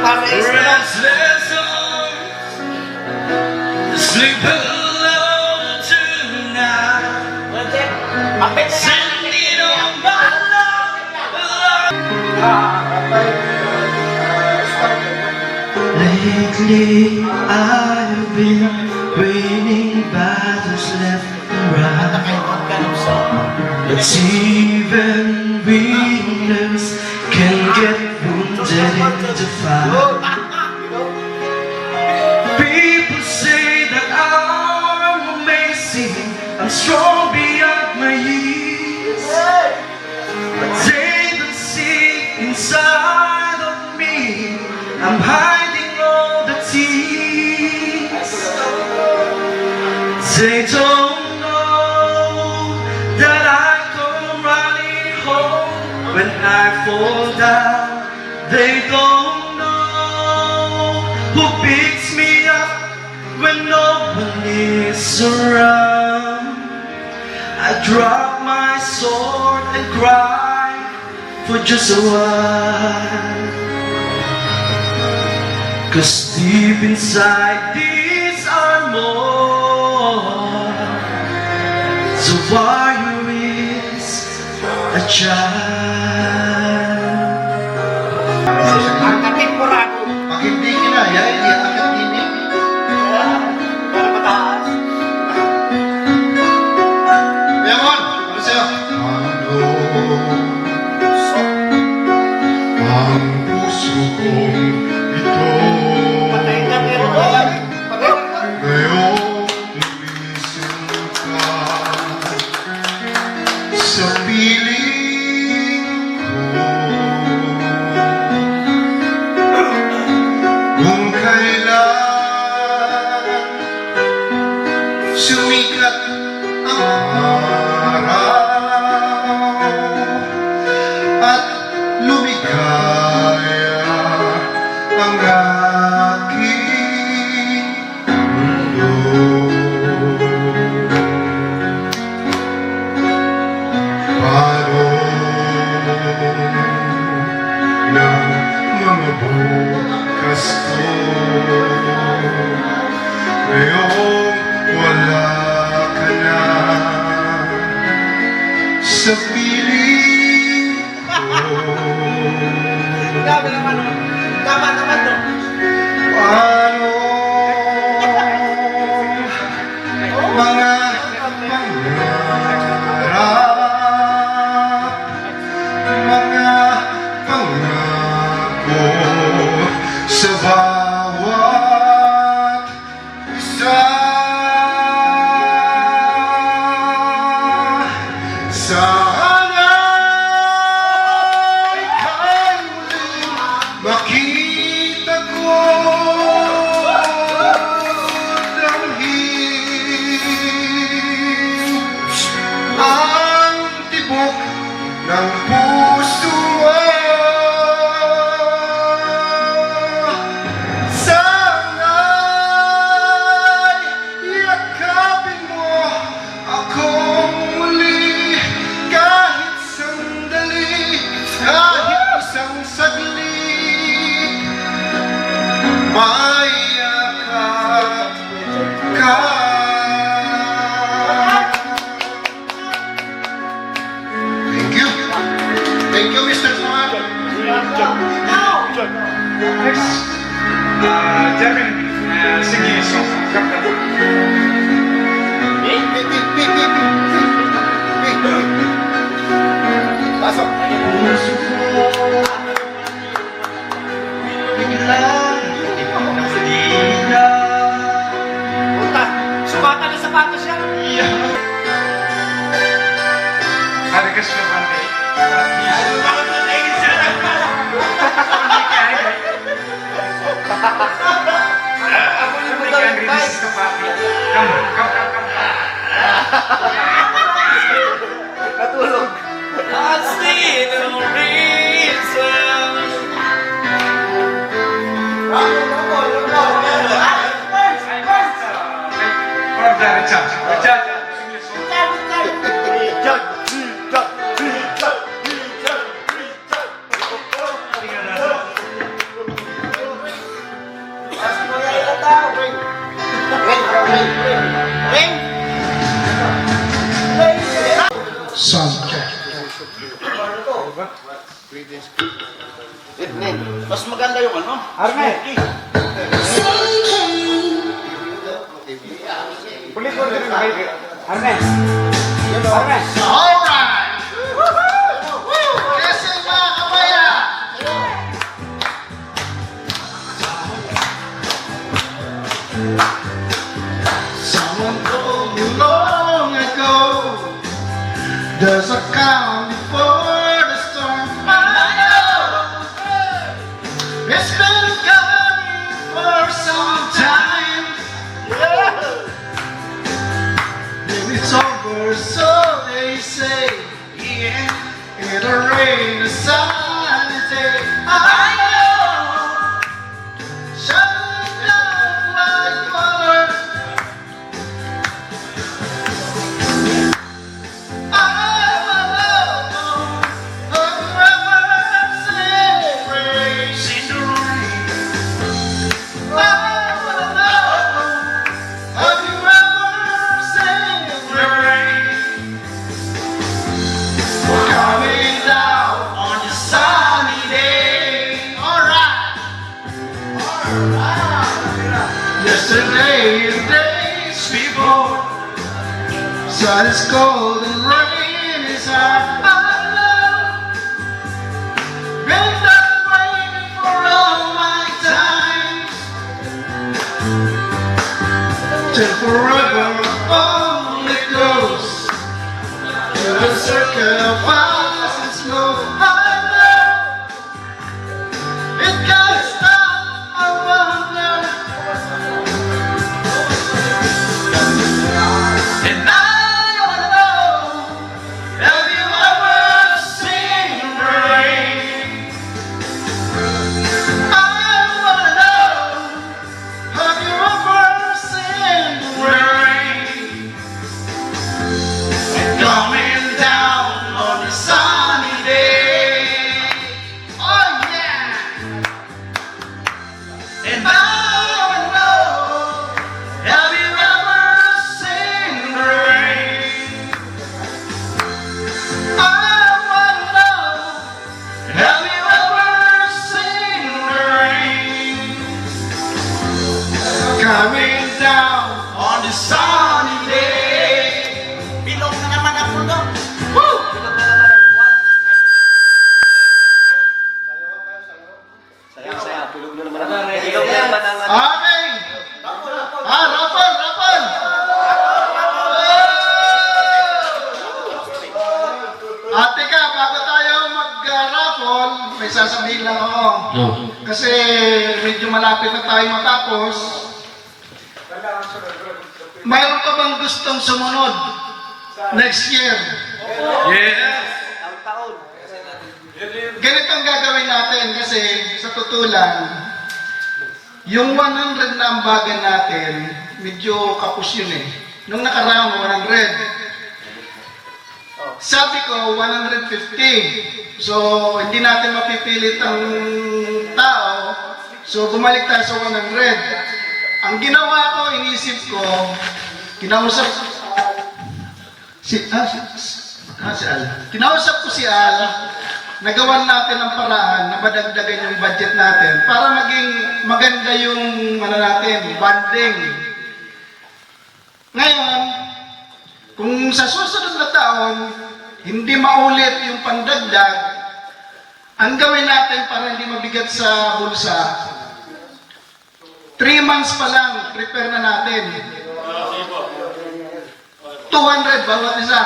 Restless arms, sleep alone tonight. Sending on my love. Lately, I've been winning battles left and right. But even winners can get wounded into fight. People say that I'm amazing, I'm strong beyond my years. But they don't see inside of me, I'm hiding all the tears. They don't know that I come running home when I fall down. They don't know who picks me up when no one is around. I drop my sword and cry for just a while. 'Cause deep inside these are more. The warrior is a child. Pag hindi kinaya, hindi akat ini. Lemon, ano sa'yo? Ang puso kong ito ngayong lumising ka sa piling ko. Kung kailan sumikat ang araw at lumigaya ang aking mundo. Paano ng mga bukas ko ngayong wala ka na sa piling ko. Paano mga pangarap, mga pangako sa bawat isa. Sana'y ika'y muling makita ko langhin ang tibok ng puso mo. Sana'y yakapin mo akong muli kahit sandali, kahit isang saglit. Mayakap ka. Thank you. Thank you, Mr. Suman. Next, Jeremy, sige, so, kapta. Pasok. Puso ko biglang nagdila. Sumata na sapatos yan. Hari ka sa kapante. Ako yung may kang-release sa kapante. Come. Natulog. I see no reason. Mas maganda yung ano? Arne! Ulit ko rin kayo. Arne! Arne! Alright! Kasi mga kabayan! Someone told me long ago there's a calm before the storm. I know it's been coming for some time. Maybe it's over, so they say. Yeah, it'll rain a sunny day. I know, shining down like water. I will know of rivers and rains in the rain. I will know of rivers and rain. Coming down on a sunny day. Alright. Yesterday and days before, sun is cold and rain is hard. I love, been that way for all my time. Till forever only goes to the circle fast and slow. I know it can't stop. I wonder, and I wanna know, have you ever seen rain? I wanna know, have you ever seen rain? Coming down on a sunny day. Oh yeah. And I wanna know, have you ever seen rain? I wanna know, have you ever seen rain? Coming down on the sunny day. Bilog na naman ako doon. Woo! Saya, tulog na naman ako. Ilog na naman ang Okay. Rapol! Ate ka, bago tayo mag-raffle, may sasabihin lang ako. Kasi medyo malapit na tayo matapos. Mayroon ka bang gustong sumunod next year? ang taon. Ganito ang gagawin natin kasi sa tutulan, yung 100 na ambagan natin, medyo kapos yun eh. Nung nakaraan, 100. Sabi ko, 150. So, hindi natin mapipilit ang tao. So, bumalik tayo sa 100. Ang ginawa ko, inisip ko, kinausap si Al. Kinausap ko si Al, nagawan natin ang paraan na madagdagan yung budget natin para maging maganda yung bonding. Ngayon, kung sa susunod na taon, hindi maulit yung pandagdag, ang gawin natin para hindi mabigat sa bulsa, 3 months pa lang, prepare na natin. 200 bawat isa.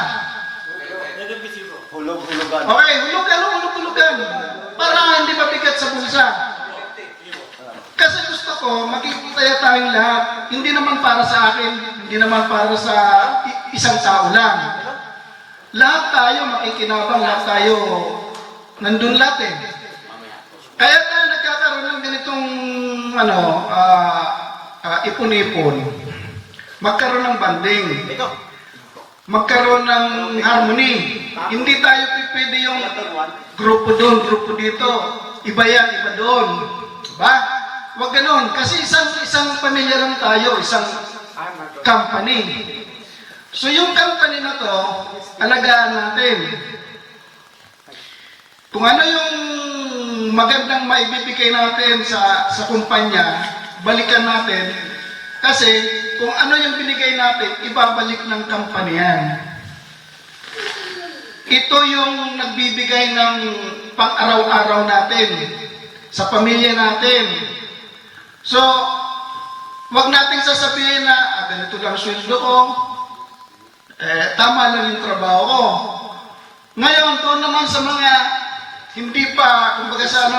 Hulog-hulugan. Okay, hulog-hulugan. Para hindi mabigat sa bulsa. Kasi gusto ko, makikita tayong lahat. Hindi naman para sa akin, hindi naman para sa isang tao lang. Lahat tayo makikinabang, lahat tayo nandun lahat eh. Kaya tayo nagkakaroon ng ganitong ipon-ipon. Magkaroon ng banding. Magkaroon ng harmony. Hindi tayo pwede yung grupo doon, grupo dito. Iba yan, iba doon. Diba? Huwag ganun. Kasi isang pamilya lang tayo, isang company. So yung company na to, alagaan natin. kung ano yung magandang maibibigay natin sa kumpanya, balikan natin. Kasi kung ano yung binigay natin, ibabalik ng company yan. Ito yung nagbibigay ng pang-araw-araw natin sa pamilya natin. So, wag nating sasabihin na ganito lang sweldo ko, tama lang yung trabaho ko. Ngayon, doon naman sa mga hindi pa, kumbaga sa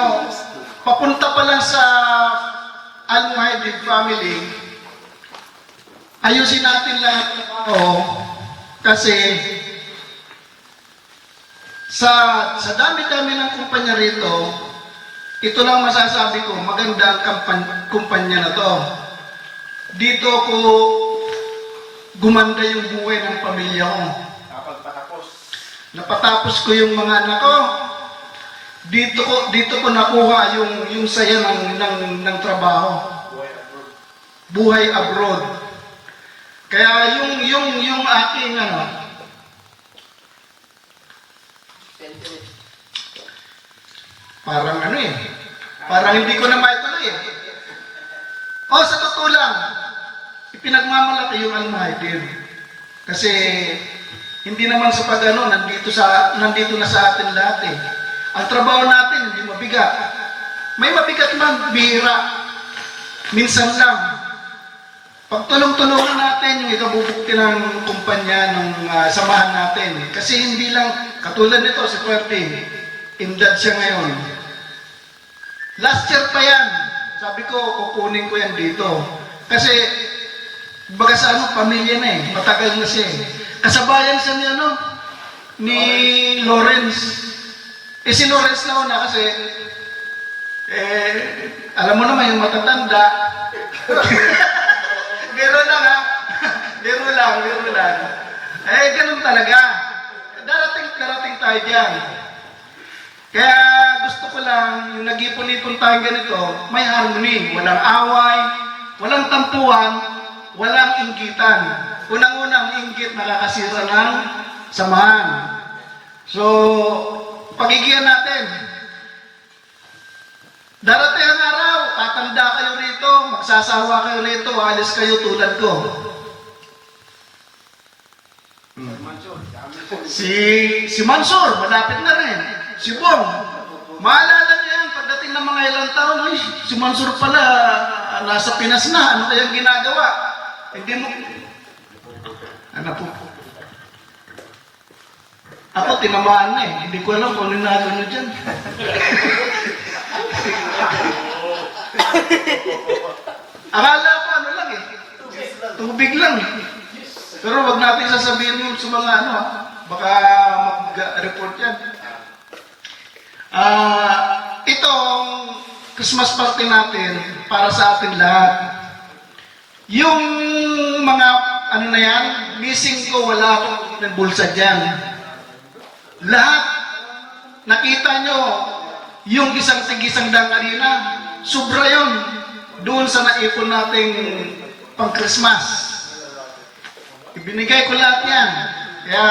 papunta pa lang sa Al-Muhaidib family, ayusin natin lahat ito kasi sa dami-dami ng kumpanya rito, ito lang masasabi ko, maganda ang kumpanya na to. Dito ko gumanda yung buhay ng pamilya ko. Napatapos ko yung mga anak ko. Dito ko nakuha yung saya ng trabaho. Buhay abroad. Kaya yung aking parang hindi ko na maituloy eh. Sa totoo lang, ipinagmamalaki yung Al-Muhaidib. Kasi hindi naman sa nandito na sa atin lahat eh. Ang trabaho natin hindi mabigat. May mabigat man, bihira. Minsan lang. Pagtulong-tulungan natin yung ikabubukti ng kumpanya ng samahan natin. Kasi hindi lang, katulad nito si Puerting, imdad siya ngayon. Last year pa yan. Sabi ko, kukunin ko yan dito. Kasi, baga sa pamilya na eh. Matagal na siya eh. Kasabayan siya ni Lawrence. Si Lawrence na una kasi, alam mo naman yung matatanda. Biro lang ha. Biro lang. Ganun talaga. Darating tayo dyan. Kaya gusto ko lang, yung nag-ipon-ipon tayo ganito, may harmony. Walang away, walang tampuhan, walang inggitan. Unang-unang inggit nakakasira ng samahan. So, pagigihan natin. Darating ang araw, tatanda kayo rito, magsasawa kayo rito, alis kayo tulad ko. Si Mansur, malapit na rin. Si Bong, maalala niyo yan, pagdating ng mga ilang taon, si Mansur pala, nasa Pinas na, ano kayang ginagawa? Hindi mo, po? Ako, tinamaan na eh. Hindi ko alam kung ano nyo dyan. Akala ko lang eh. Tubig lang eh. Pero wag natin sasabihin yung sa mga baka mag-report yan. Itong Christmas party natin para sa atin lahat. Yung mga na yan, missing ko, wala akong bulsa dyan. Lahat, nakita nyo, yung isang tigisang dangarina, sobra yun doon sa naipon nating pang Christmas. Ibinigay ko lahat yan. Kaya,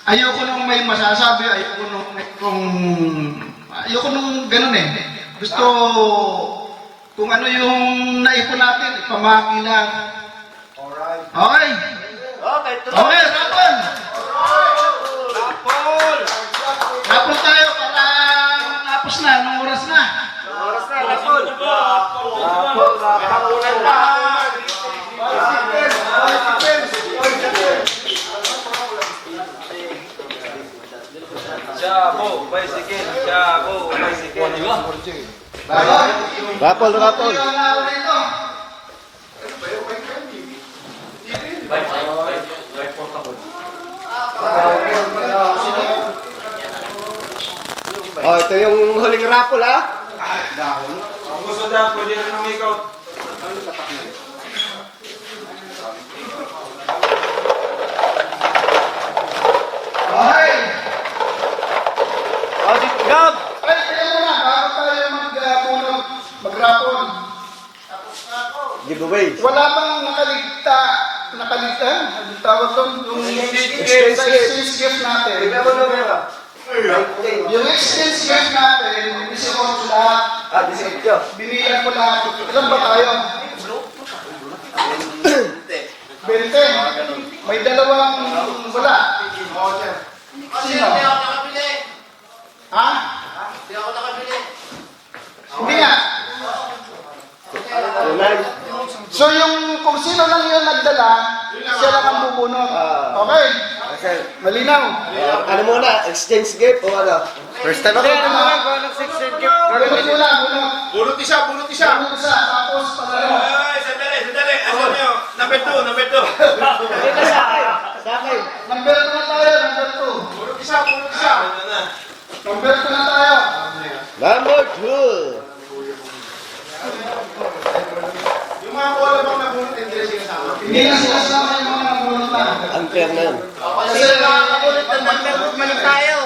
ayoko nung may masasabi, ayoko nung ganun eh. Gusto, kung ano yung naipon natin, ipamahagi lang. Okay. Okay, rapon. Rapon tayo para tapos na, anong oras na? Rapol. Rapol. Ito yung huling rapol ha. Ang gusto na, pwede rin umikaw. Okay. Gab! Ay, kaya mo na, bago tayo mag-rapon. Giveaway. Wala bang nakaligtan? Ang tawag doon, yung exchange gift natin. Tignan mo na meron. Yung exchange gift natin, 18 lahat. Ah, disetyo. Binilang ko lahat. Ilan ba tayo? 20. May dalawang wala. Sino? Ha? Hindi nga. So yung kung sino lang yung nagdala, siya lang ang bubunot. Okay? Malinaw. Ano muna? Exchange gift o ano? First time ako. Bunot muna, bunot. Bunot isa, bunot isa. Bunot isa, tapos pangalawa. Ay, sandali, sandali. Asan nyo? Number 2, number 2. Ito sa akin. Sa akin. Number 2 na tayo, number 2. Bunot isa, bunot isa. Number 2 na tayo. Number 2. Yung mga bola bang nabunot, hindi na sinasama. Hindi na sinasama yung mga nabunot na. Unfair na yun. Kasi nakakabulit ng number 2, balik tayo.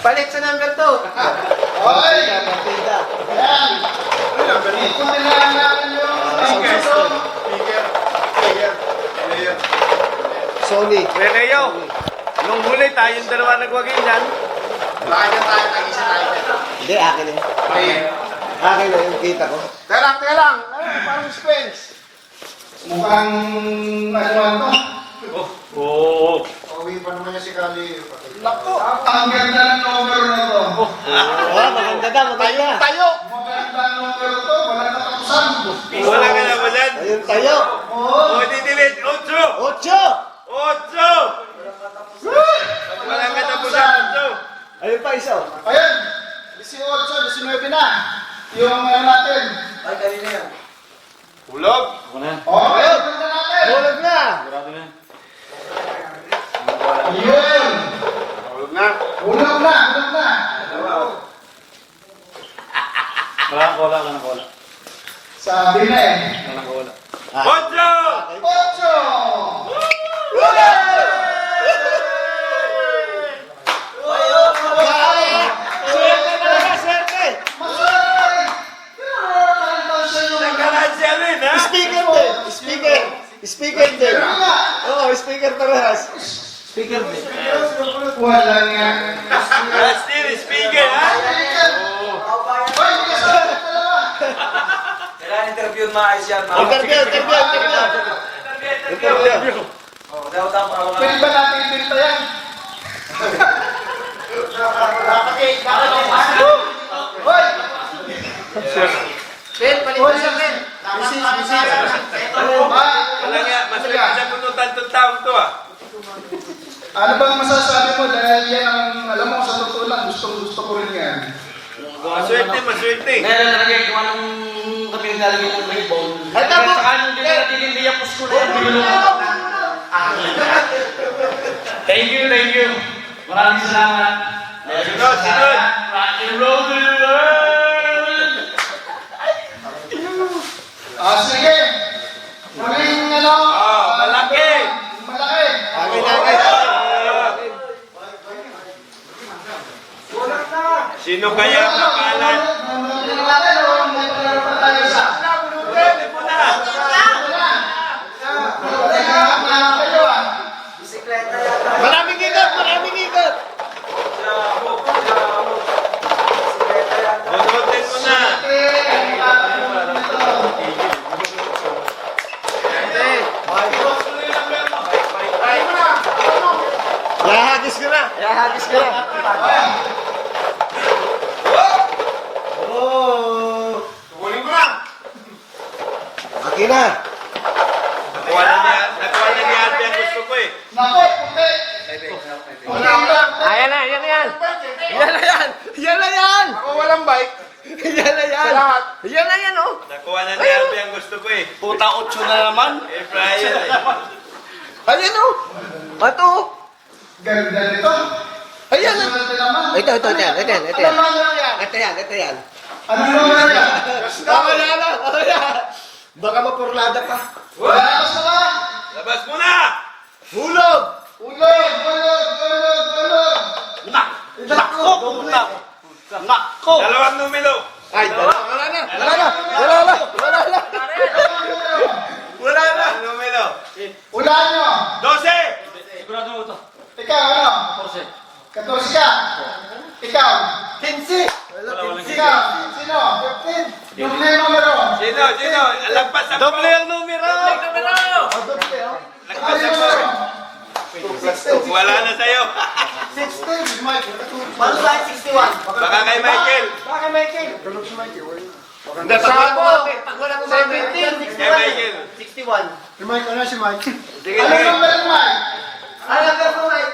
Palit sa number 2. Okay. Partida. Ayan. Ito nila natin yung Sound system. Sony. Reneo, nung huli tayong dalawa nagwagin dyan. Hindi, akin eh. Akin na yung kita ko. Teka lang. Parang Spence. Mukhang ano to? Oo. Pauwi pa naman niya si Kali. Naku, ang ganda ng number na to. Oh, maganda daw, maganda. Maganda ang number to, walang katapusan. Wala ka na ba dyan? Ayun tayo. O, didilit. 8! 8! 8! Wala ka na po sa 8. Ayun pa isa. Ayan, 18, 19 na. Yung ano natin. Hulog. Okay, ganda natin. Hulog na. Yun. Hulog na. Hulog na. Sabi na eh. 8! 8! Swerte talaga, swerte. Masarap! Pero Nagkalaan siya rin, ha? Speaker din. Speaker. Speaker din. Oo, speaker parehas. wala nga. Still speaker, ha? Hoy, hindi ka sa dalawa. Interview. Interview. Pwede ba natin ibinta yan? Hoy! Ben, palit sa Ben. Wala nga, masaya sa punutan itong taong to, ha? Ano bang masasabi mo dahil yan ang, alam mo, sa totoo lang, gusto ko rin yan. Maswerte, maswerte. Meron na lagay kung anong kami nalagay ng ribbon. Ay, tama. Sa anong diniliyap ko school na yung Thank you. Maraming salamat. Sunod. Rock and roll to the world. Sige. Muling ano? Malaki. Malaki. Sino kaya ang pangalan? Bunutin mo na. Maraming ikot, maraming ikot. Bunutin mo na. Yahagis ka na. Oh. Kunin mo na. Akin na. Nakuha na ni Albi ang gusto ko, eh. Nako, puti. Ayan na, yan na yan. Yan na yan. Ako walang bike. Yan na yan. Yan na yan, oh. Nakuha na ni Albi ang gusto ko, eh. Puta 8 na naman. Eh, Brian, eh. Ayan, oh. Ito. Ganda nito. Ayan na. Susunod na naman. Ito yan. Ano naman yan? Ito yan. Ano naman yan? Wala. Baka mapurlada pa. Labas na ba? Labas mo na! Hulog. Ulog! Dalawang numero. Ay, wala na. Dalawang numero. Ulaan nyo! 12! Ikaw, ano? 14 ka? Wala na sa'yo. 16. Paano sa akin 61? Baka kay Michael. Bakit Michael? Hindi, pag Pag wala mo 17, Kay Michael. 61. Si Mike, ano si Mike? Sige, Ano sige. yung number mo? Ano number mo, Mike?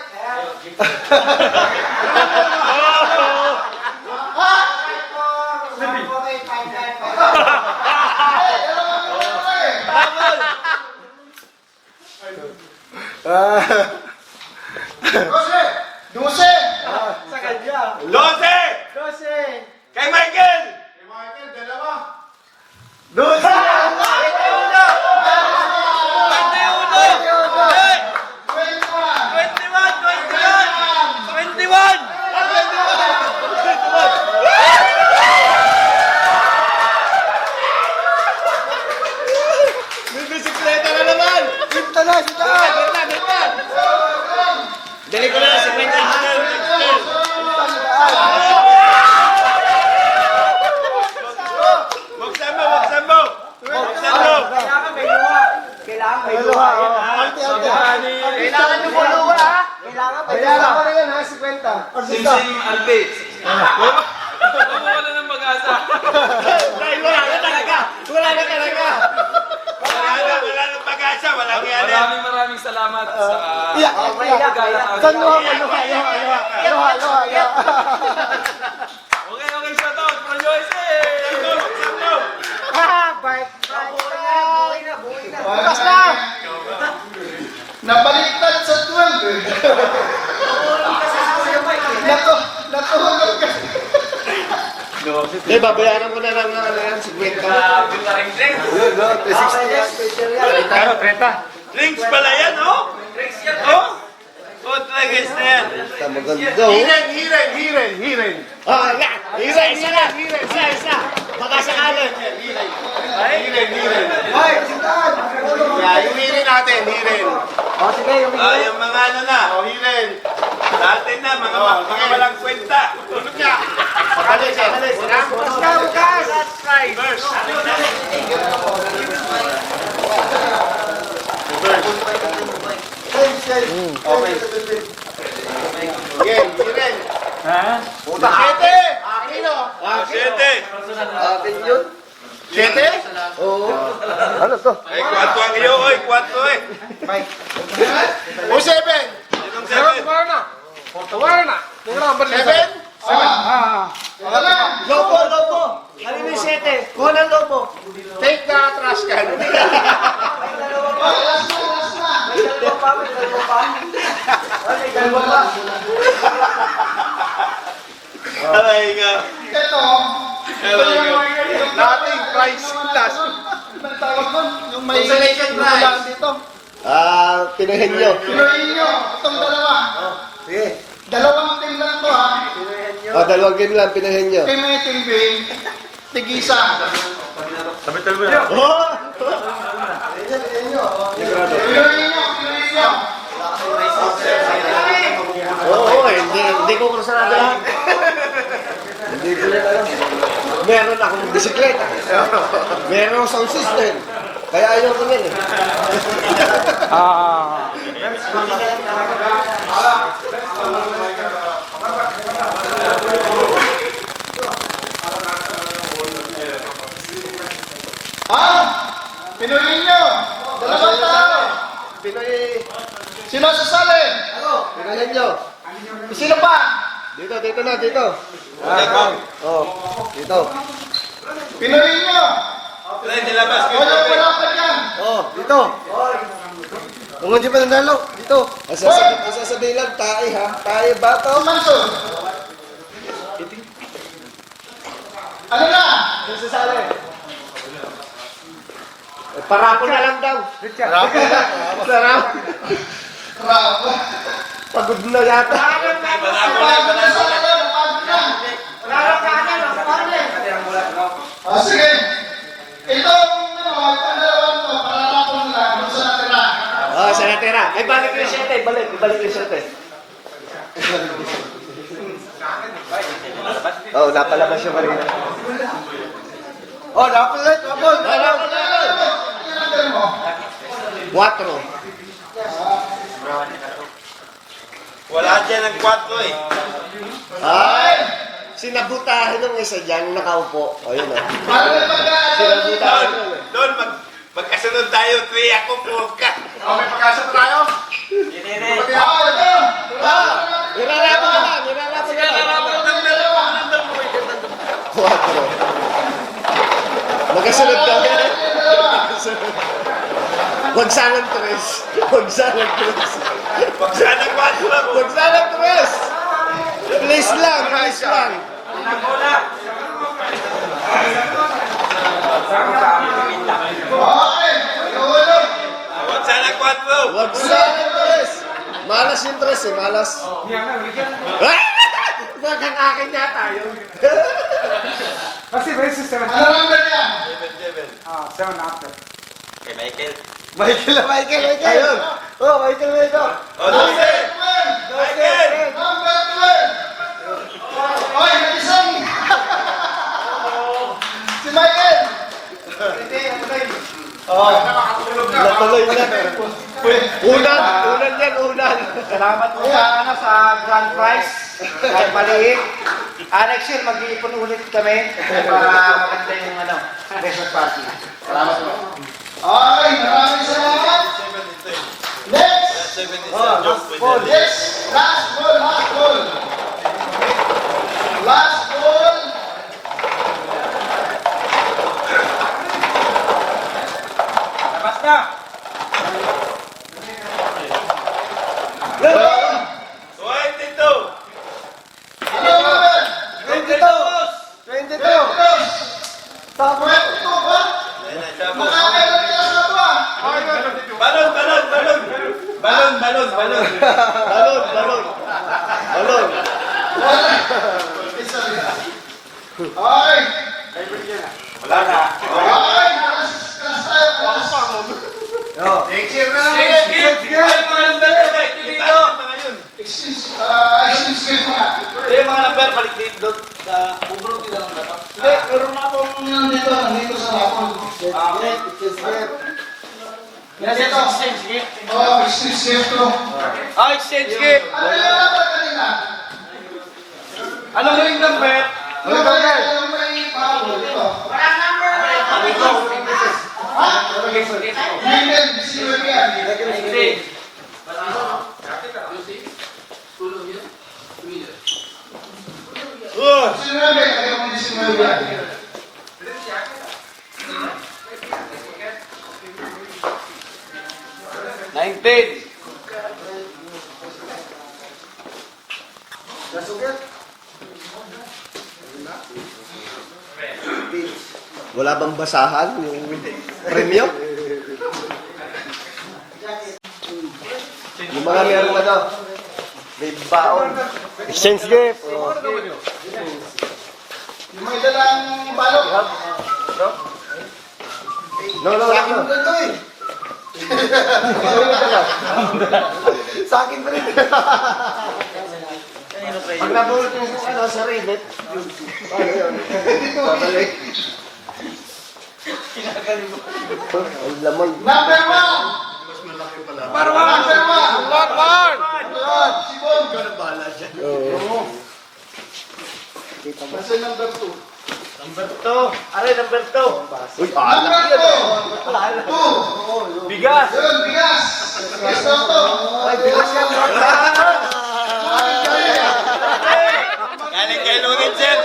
Dose! Sa kanya. 12! 12. Kay Michael! Sinta na, sinta! Dali ko na si Michael. Buksan mo, buksan mo! Buksan mo! Kailangan may luha. Kailangan may luha. Ante. Kailangan yung luha, ha? Kailangan may Bayaran luha. ko na yan, ha? 50. Simsim Alpi. Wala ng mag-asa. Dahil wala na talaga! Wala na talaga! Wala na pag-asa, walang yan. Maraming salamat sa Iyak, iyak. Saan luha mo? Luha. Okay, shout out from USA. Buksan mo! Bukas na! Nabaliktad sa 12. Natulog ka. Hindi, babayaran ko na lang ng 50. Grabe ka rin, Drake. Drinks pala yan, oh! Drinks yan. Oh! Oh, dragons na yan. Maganda, oh. Hiren. Ah, yan. Isa. Baka sakalan. Hoy, sintaan! Yung hiren natin, hiren. O, sige, yung Yung mga ano na, hiren. Dati na, mga walang kwenta. Tulog niya. Pagalis. Bukas ka, bukas! First. Hiren. Siyete! Siyete! Akin yun. Siyete? Oo. Ano to? Ay, kwanto ang iyo, oy, kwanto eh. O, seven! Sinong seven? Seven? Lobo. Ano yung 7? Kuha ng lobo. Take the trash can. May dalawa pa. May dalawa pa. Aray nga. Ito. Dating price class. Ang tawag nun, yung may Consolation prize. ulan dito. Pinahin nyo. Pinuhin nyo, itong dalawa. Sige. Dalawang team lang to ha. O, dalawang game lang, pinahin nyo. Kay may team B, tigisa. Oh! Pinuhin nyo. Oo, hindi ko kurusado lahat. Hindi ko rin alam. Meron akong bisikleta. Meron akong sound system. Kaya ayaw ko rin eh. Pinuhin nyo. Dalawang tao. Pinoy, Sino sasali? pinahin nyo. Sino pa? Dito na, dito. Oh, dito. Pinuhin nyo. Ay, nilabas ko. Wala pa dyan. Oh, dito. Kung hindi pa nanalo, dito. Sasabihin lang, tae ha. Tae ba to? Manson. Ano na? Sasali. Parapol na lang daw. Parapol na. Sarap. Bravo. Pagod na yata. Pagod na sa alam. Pagod na. Sige. Itong dalawang to, pararapon lang. Kung saan natira. Oh, sa natira. Ay, balik yung 7. Balik yung 7. Oh, napalabas yung kanina. Oh, dapat kapon! Yung number mo. 4. Wala dyan ang 4 eh. Ay! Sinabutahan ng isa dyan, nakaupo. O, yun ah. Para may pag-aaral Sinabutahan dito. nun eh. Doon, magkasunod tayo. 3 ako, 4 ka. May pag-asa pa tayo. Nilalaban na lang, nilalaban na lang. 4. Magkasunod ka. Huwag sanang 3. Huwag sanang 3. Wag sana 4 ako. Huwag sanang 3. Please lang, please lang. Okay, tulog. Wag sana 4. Huwag sanang 3. Malas yung 3 eh, malas. Wag ang akin yata yun. Ano number yan? 7. Kay Michael. Michael. Ayun. Oh, Michael. O, 12. Michael! Number 12. Oy, may isang. Si Michael. Natuloy na. Unan. Salamat po sa grand prize. Kahit maliit. Next year, mag-iipon ulit kami para maganda yung Christmas party. Salamat po. Ay, maraming salamat. Next. 7 is a joke with the Yes, last ball. Last ball. Basta! 22! Ano number? 22. Tapos ito ba? Makakailan ka sa ito ah. Balon! Ay. Wala na. Ay, kalas tayo. Next year na. Excuse me pa. Yung mga number, balik dito doon. Hindi, meron na akong nandito sa lapon. Nandito. Oh, excuse me to. Exchange gift! Ano yung number kanina? Anong ring number? Ano ba yan? Yung may pablo dito. Ha? Hindi, sino yan? Sino yan? Kaya mo sino yan? Wala bang basahan yung premyo? Yung mga meron may baon. Exchange gift. Oh. Yung may dalang balok. No. Sa akin pa rin. Pag nabulot yung sa rivet, babalik. Ang laman. Number 1! Number 1! Si Bob. Kasi number 2. Number 2. Uy, Number 2! Bigas! Yun, bigas! Bigas daw to. Galing kay Lorenzen!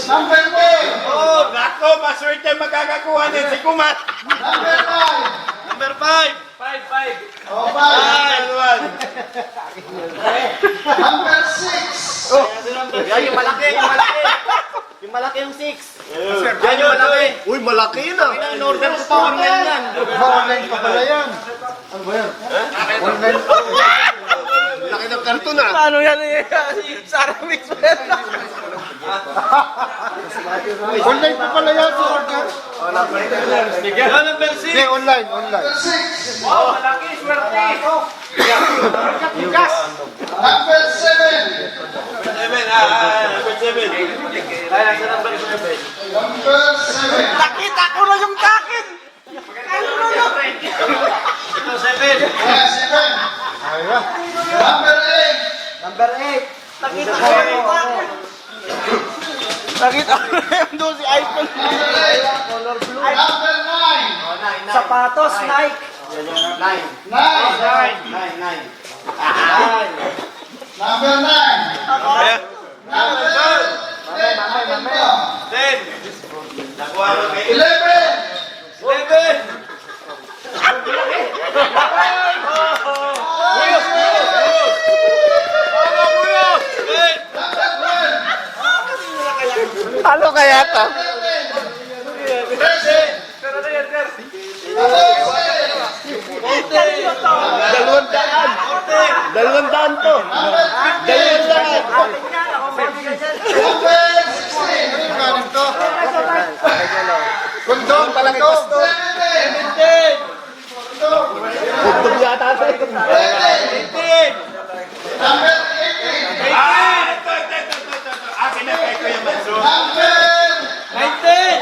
Number 10! Oh, nako, maswerte magkakakuha din si Kumat! Number 5! Number 5! 5! Oh, 5! Number 6! Yan yung malaki. Yung malaki yung 6. Yan yung malaki. Uy, malaki na. In-order ko pa online yan. Online pa pala yan. Ano ba yan? Online pa. Laki ng karton na. Ano yan eh? Sarang mix pa yan. Online pa pala yan. Order. Yan ang Mercy! Hindi, online. Number 6! Oh, malaki. Swerte. Bigas. Number 7! 7! Number 7. Number 7! Nakita ko na yung jacket. Ano na? Ito, 7! Yeah, 7! Number 8. Number 8. Nakita ko na yung doon si iPhone. Number 8. Color blue. Number 9. Sapatos, Nike. 9. 9. Number 9. Number 10. Nakuha mo kay 11. Ano kaya to? 200 to. 200. Kondom, palagi gusto. Kondom yata ito. Number 18. Akin na kay Kuya Manso. Number 19!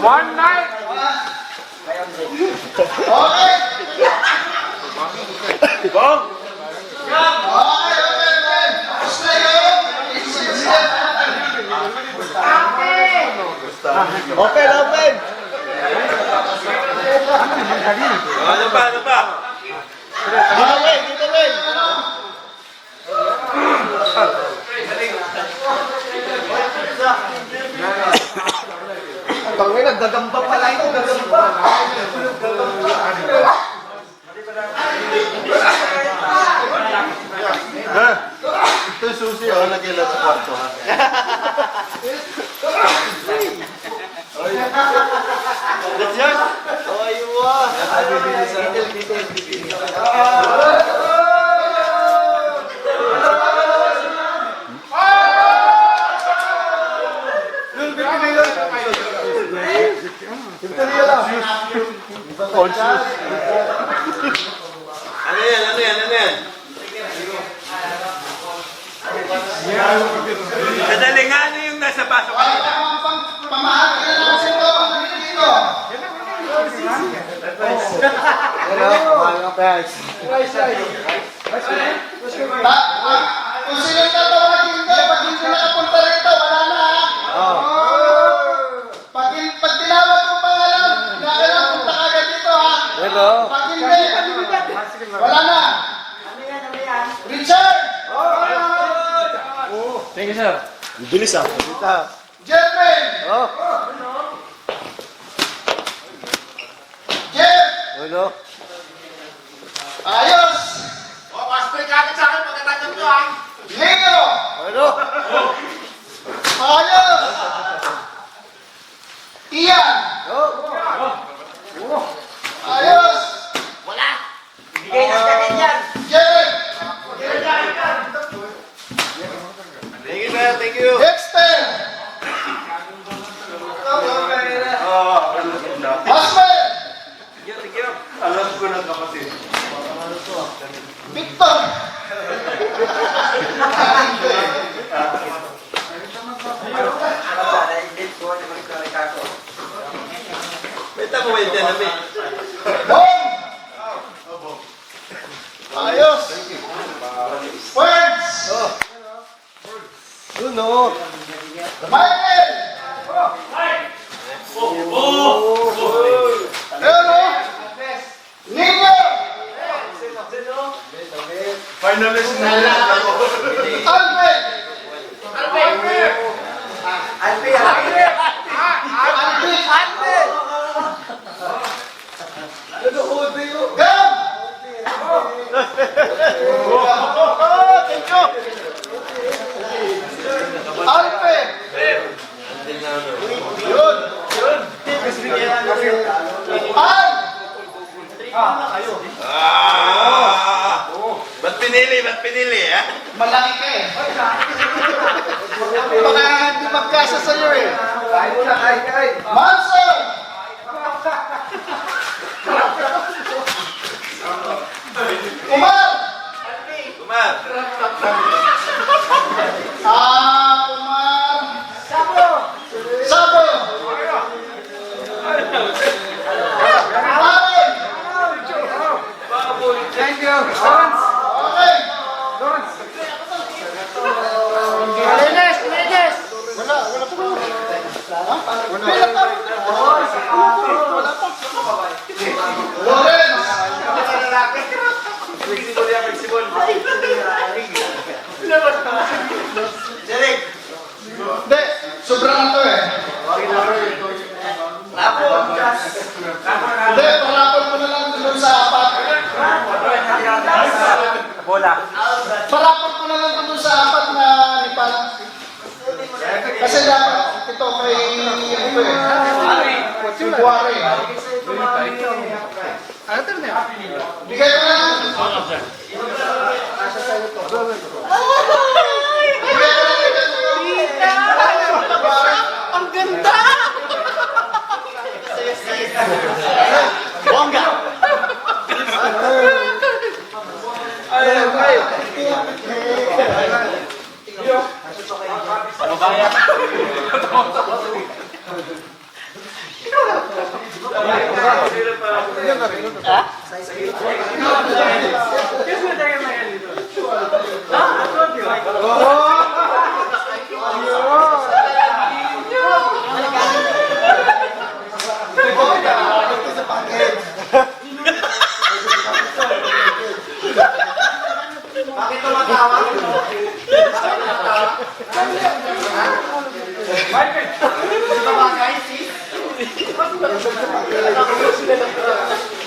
1 night! Okay. Bong! Okay. Tapos na yun. Open. Ano pa? Dito, Ray. Bangay, nagdagamba pala ito. Gagamba. Ito yung susi, oh, lagyan lang sa kwarto, ha? That's yours? Ano yan? Sandali nga, ano yung nasa baso ka? Pamahal ka na sa ito. Dito. Kung sino tatawagin ko, pag hindi nakapunta rito, wala na. Pag tinawag ko pangalan, kailangan punta ka agad dito, ha? Pag hindi, wala na. Richard! Thank you, sir. Bilis ah. Jermaine! Jeff! Ayos! Leo! Ayos! Ian! Ayos! Bigay ng jacket yan. Jerry! Thank you. Dexter! Osman! Alam ko na kapatid. Victor! Beta mo yung namin. Bong! Ayos! Words! Michael! Nino! Finalist na Alfred! Gam! Alfred! Al! Ba't pinili, ha? Malaki ka eh. Baka hindi magkasa sa'yo eh. Manson! Kumar! Kumar. Okay. Malinis, malinis. Wala pa. Lawrence. Hindi, sobrang na to eh. Hindi, parapol mo na lang dun sa apat. Bola. Parapol mo na lang dun sa apat na nipan. Kasi dapat ito kay ito eh. Buwari. Bigay ko na lang. Ang ganda! Bongga! Bakit tumatawa?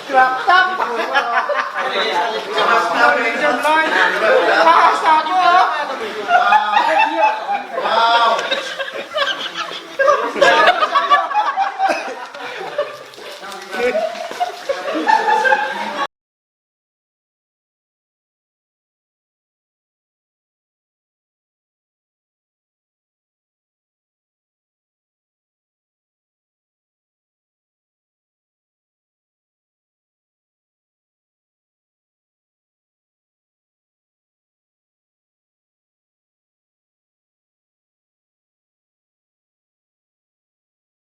Crop top.